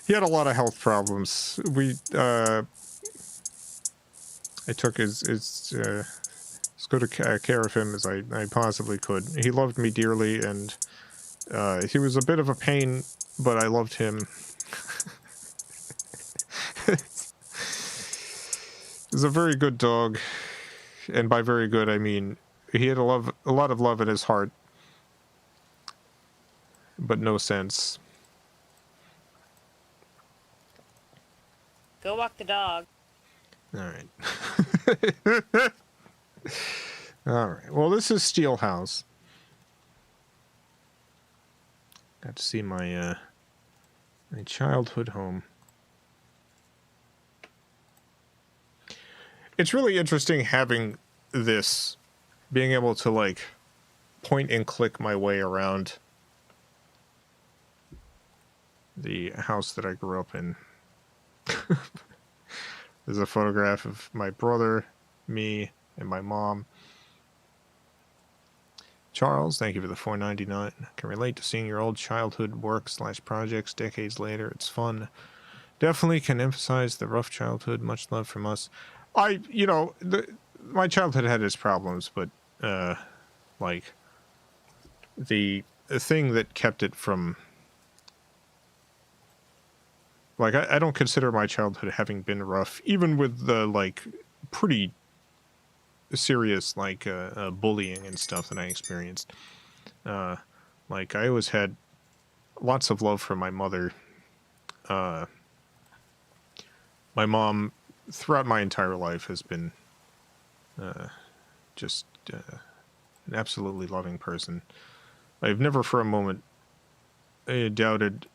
he had a lot of health problems. I took as good care of him as I possibly could. He loved me dearly, and he was a bit of a pain, but I loved him. He's a very good dog, and by very good I mean he had a lot of love in his heart, but no sense. Go walk the dog. All right. All right. Well, this is Steel House. Got to see my my childhood home. It's really interesting having this, being able to like point and click my way around the house that I grew up in. There's a photograph of my brother, me, and my mom. Charles, thank you for the $4.99. Can relate to seeing your old childhood work/projects decades later. It's fun. Definitely can emphasize the rough childhood. Much love from us. My childhood had its problems, but like the thing that kept it from, like, I don't consider my childhood having been rough, even with the like pretty serious like bullying and stuff that I experienced. Like I always had lots of love for my mother. My mom throughout my entire life has been just an absolutely loving person. I've never for a moment doubted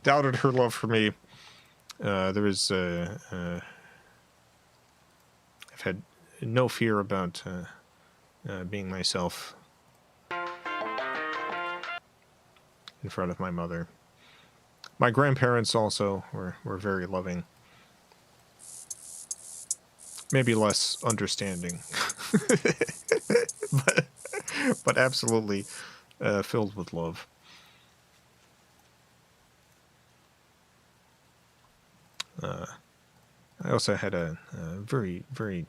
her love for me. There was I've had no fear about being myself in front of my mother. My grandparents also were very loving. Maybe less understanding. but absolutely filled with love. I also had a very, very,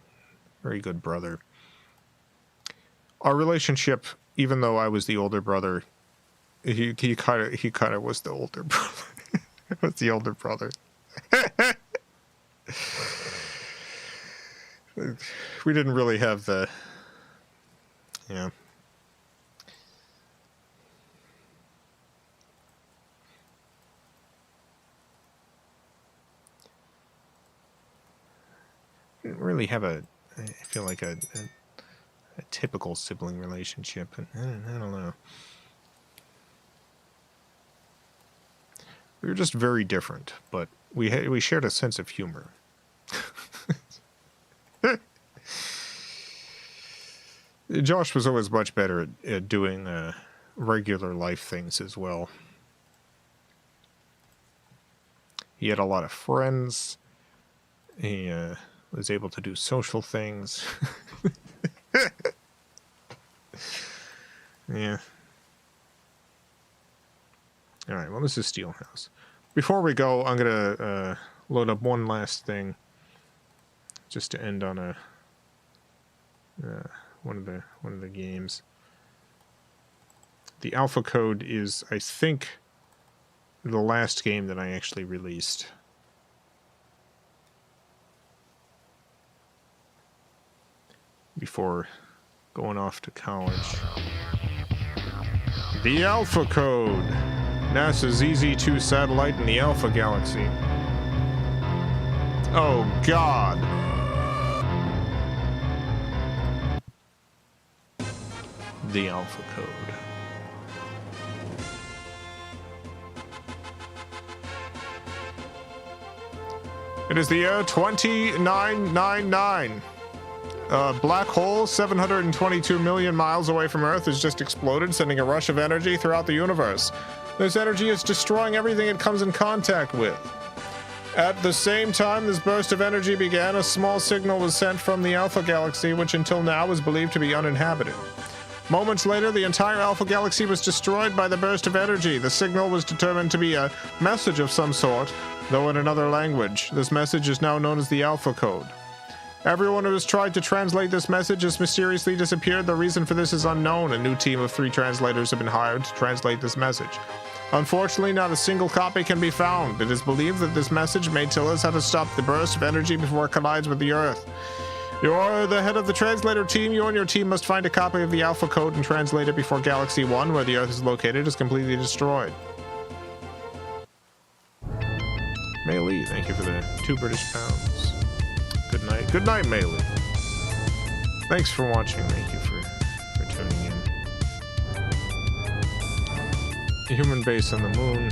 very good brother. Our relationship, even though I was the older brother, he kind of was the older brother. Was the older brother. We didn't really have the, yeah. Didn't really have I feel like a typical sibling relationship. I don't know. We were just very different, but we shared a sense of humor. Josh was always much better at doing regular life things as well. He had a lot of friends. He was able to do social things. Yeah. All right, well, this is Steel House. Before we go, I'm going to load up one last thing just to end on a one of the games. The alpha code is, I think, the last game that I actually released. Before going off to college. The alpha code. NASA's ZZ-2 satellite in the Alpha Galaxy. Oh, God. The Alpha Code. It is the year 2999. A black hole 722 million miles away from Earth has just exploded, sending a rush of energy throughout the universe. This energy is destroying everything it comes in contact with. At the same time this burst of energy began, a small signal was sent from the Alpha Galaxy, which until now was believed to be uninhabited. Moments later, the entire Alpha Galaxy was destroyed by the burst of energy. The signal was determined to be a message of some sort, though in another language. This message is now known as the Alpha Code. Everyone who has tried to translate this message has mysteriously disappeared. The reason for this is unknown. A new team of 3 translators have been hired to translate this message. Unfortunately, not a single copy can be found. It is believed that this message may tell us how to stop the burst of energy before it collides with the Earth. You are the head of the translator team. You and your team must find a copy of the Alpha Code and translate it before Galaxy 1, where the Earth is located, is completely destroyed. Mei Lee, thank you for the 2 British pounds. Good night. Good night, Mei Lee. Thanks for watching. Thank you for tuning in. The human base on the moon.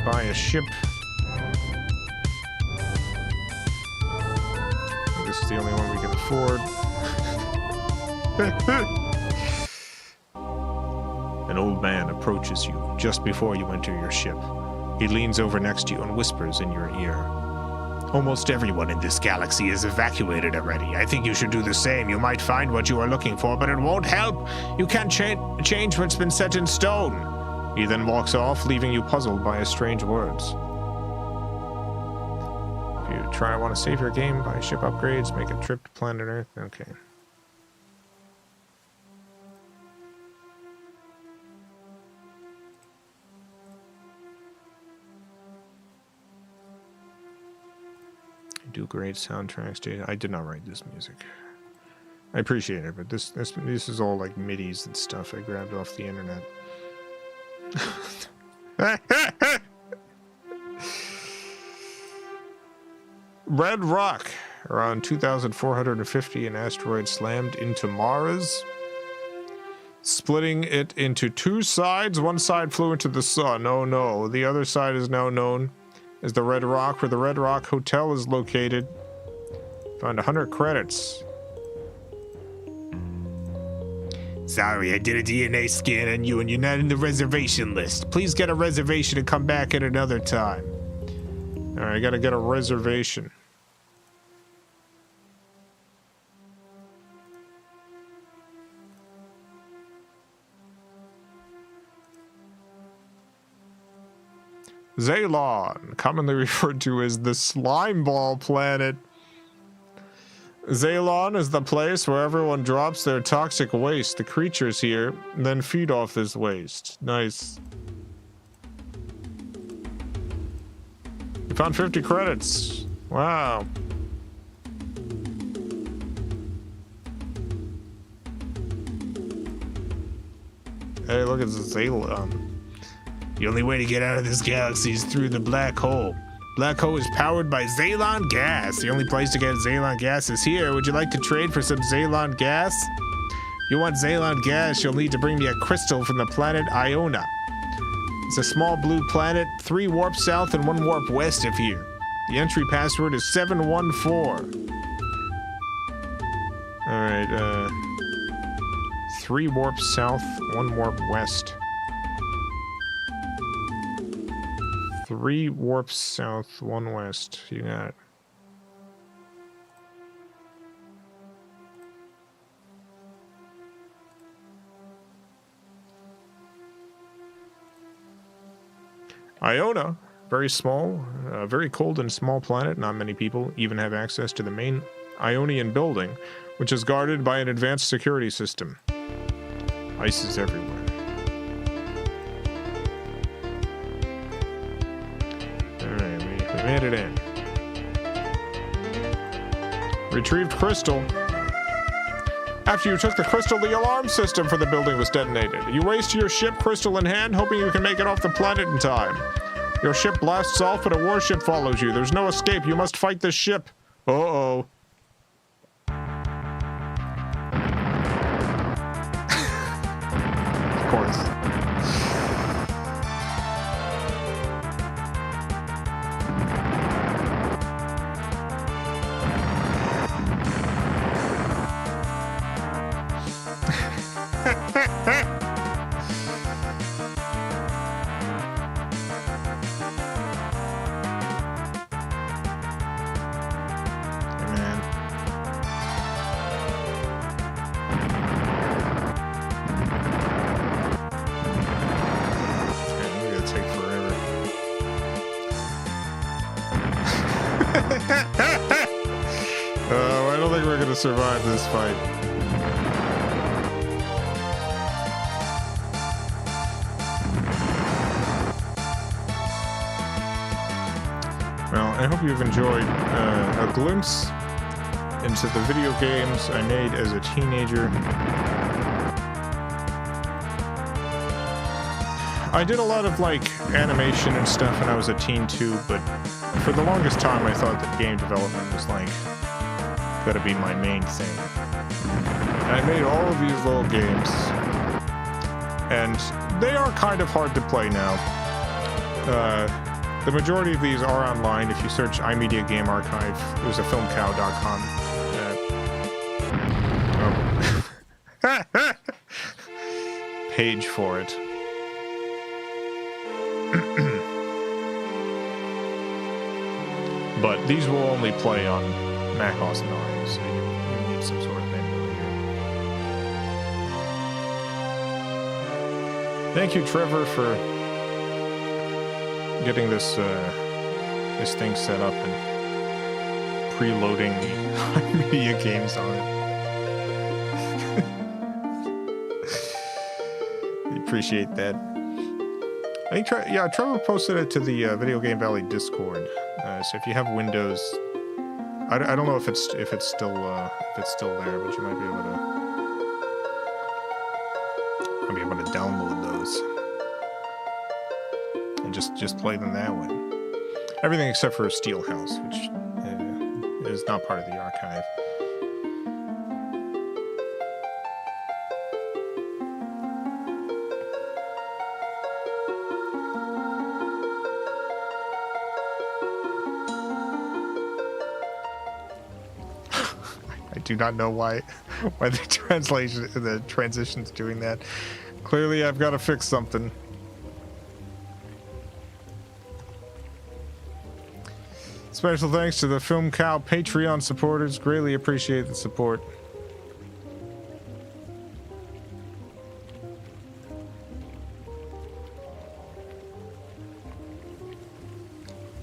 Buy a ship. This is the only one we can afford. An old man approaches you just before you enter your ship. He leans over next to you and whispers in your ear. Almost everyone in this galaxy is evacuated already. I think you should do the same. You might find what you are looking for, but it won't help. You can't change what's been set in stone. He then walks off, leaving you puzzled by his strange words. If you want to save your game, buy ship upgrades, make a trip to planet Earth. Okay. Do great soundtracks, dude. I did not write this music. I appreciate it, but this is all like midis and stuff I grabbed off the internet. Red Rock. Around 2,450, an asteroid slammed into Mars, splitting it into 2 sides. One side flew into the sun. Oh no. The other side is now known as the Red Rock, where the Red Rock Hotel is located. Found 100 credits. Sorry, I did a DNA scan on you and you're not in the reservation list. Please get a reservation and come back at another time. Alright, I gotta get a reservation. Zaylon, commonly referred to as the Slime Ball Planet. Zaylon is the place where everyone drops their toxic waste. The creatures here then feed off this waste. Nice. You found 50 credits. Wow. Hey, look at Zaylon. The only way to get out of this galaxy is through the black hole. Black hole is powered by Zaylon gas. The only place to get Zaylon gas is here. Would you like to trade for some Zaylon gas? If you want Zaylon gas, you'll need to bring me a crystal from the planet Iona. It's a small blue planet, 3 warps south and 1 warp west of here. The entry password is 714. Alright, 3 warps south, 1 warp west. 3 warps south, 1 west. You got it. Iona, very small, very cold and small planet. Not many people even have access to the main Ionian building, which is guarded by an advanced security system. Ice is everywhere. Alright, we made it in. Retrieved crystal. After you took the crystal, the alarm system for the building was detonated. You race to your ship, crystal in hand, hoping you can make it off the planet in time. Your ship blasts off, but a warship follows you. There's no escape. You must fight this ship. Uh-oh. Of course. I don't think we're gonna survive this fight. Well, I hope you've enjoyed a glimpse into the video games I made as a teenager. I did a lot of, like, animation and stuff when I was a teen, too, but for the longest time I thought that game development was, like, gotta be my main thing. And I made all of these little games, and they are kind of hard to play now. The majority of these are online. If you search iMedia Game Archive, there's a FilmCow.com. Page for it. But these will only play on Mac OS 9, so you need some sort of emulator. Thank you, Trevor, for getting this this thing set up and preloading the media games on it. I appreciate that. I think Trevor posted it to the Video Game Valley Discord. So if you have Windows, I don't know if it's still there, but you might be able to download those and just play them that way. Everything except for Steelhouse, which is not part of the archive. I do not know why the transition's doing that. Clearly, I've got to fix something. Special thanks to the FilmCow Patreon supporters. Greatly appreciate the support.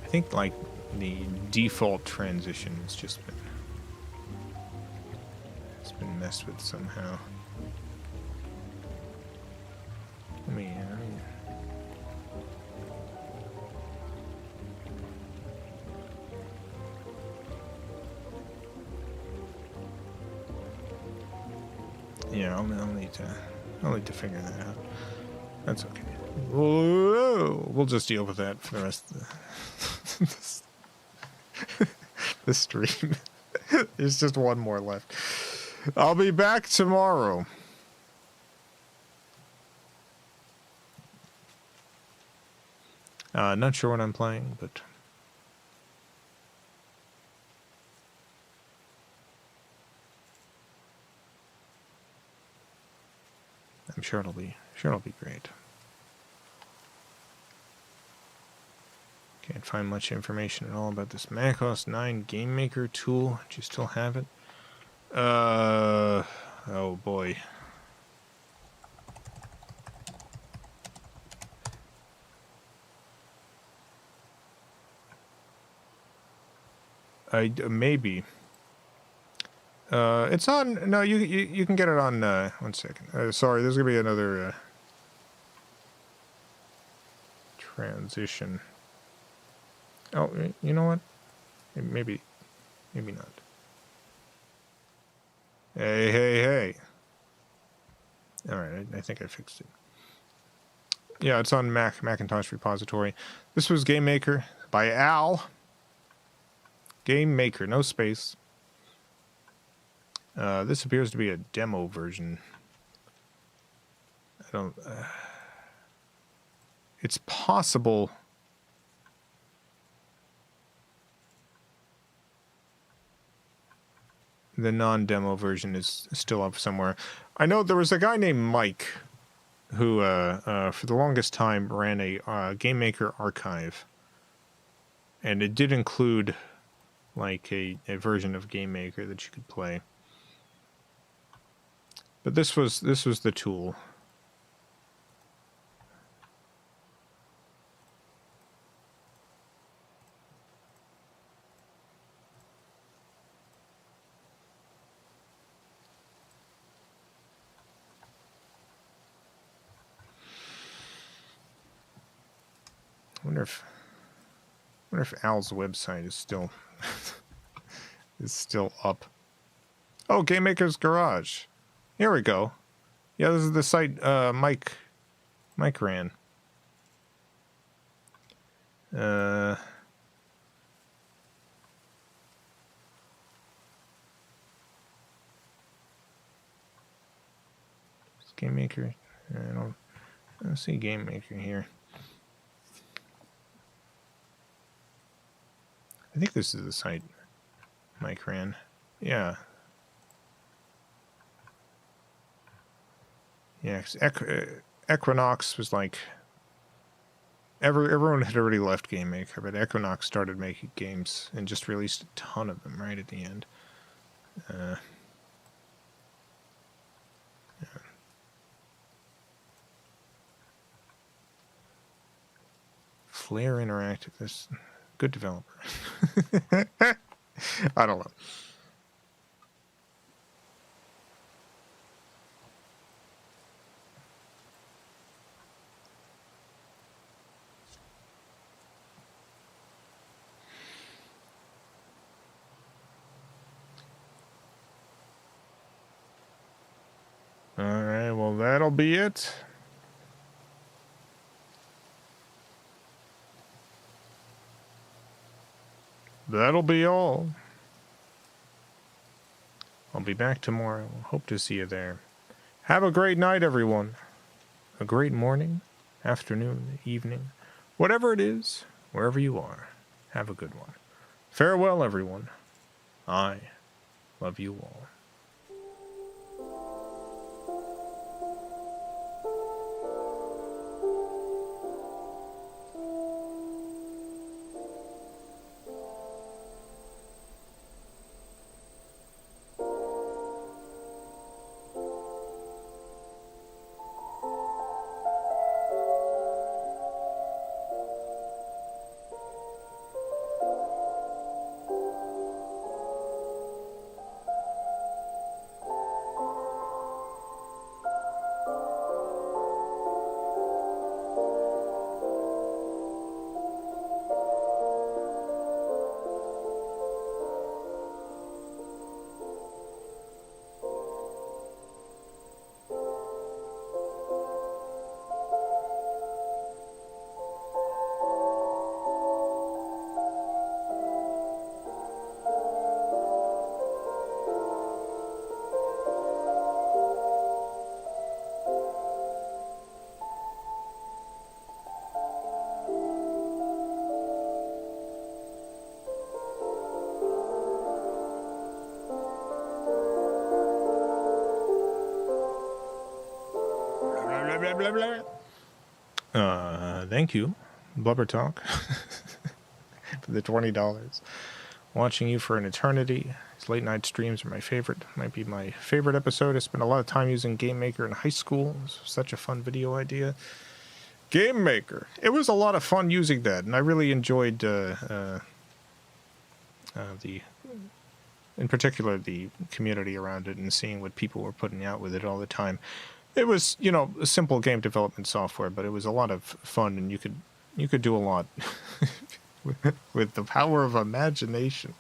I think, like, the default transition has just been messed with somehow. Let me yeah, I'll need to figure that out. That's okay. We'll just deal with that for the rest of the stream. There's just one more left. I'll be back tomorrow. Not sure what I'm playing, but I'm sure it'll be great. Can't find much information at all about this Mac OS 9 Game Maker tool. Do you still have it? Oh boy. Maybe. It's on. No, you can get it on. 1 second. Sorry, there's gonna be another transition. Oh, you know what? Maybe not. Hey. All right, I think I fixed it. Yeah, it's on Macintosh repository. This was Game Maker by Al. Game Maker, no space. This appears to be a demo version. I don't... it's possible... the non-demo version is still up somewhere. I know there was a guy named Mike who, for the longest time, ran a Game Maker archive. And it did include, like, a version of Game Maker that you could play. But this was the tool. wonder if Al's website is still is still up. Oh, Game Maker's Garage. Here we go. Yeah, this is the site Mike ran. Game Maker. I don't see Game Maker here. I think this is the site Mike ran. Yeah. Yeah, 'cause Equinox was like... Everyone had already left Game Maker, but Equinox started making games and just released a ton of them right at the end. Yeah. Flare Interactive, this good developer. I don't know. All right, well, that'll be it. That'll be all. I'll be back tomorrow. Hope to see you there. Have a great night, everyone. A great morning, afternoon, evening, whatever it is, wherever you are. Have a good one. Farewell, everyone. I love you all. Thank you, Blubber Talk, for the $20. Watching you for an eternity. These late night streams are my favorite. Might be my favorite episode. I spent a lot of time using Game Maker in high school. It was such a fun video idea. Game Maker. It was a lot of fun using that, and I really enjoyed in particular, the community around it and seeing what people were putting out with it all the time. It was, you know, a simple game development software, but it was a lot of fun, and you could do a lot with the power of imagination.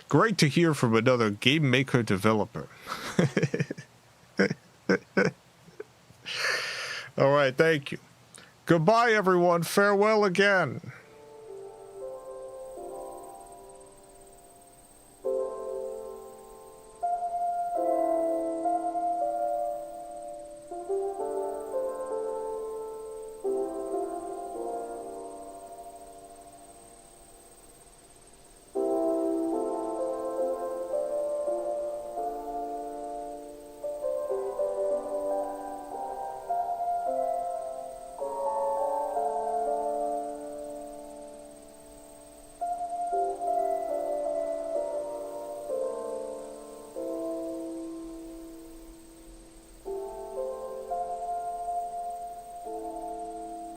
Great to hear from another Game Maker developer. All right, thank you. Goodbye, everyone. Farewell again.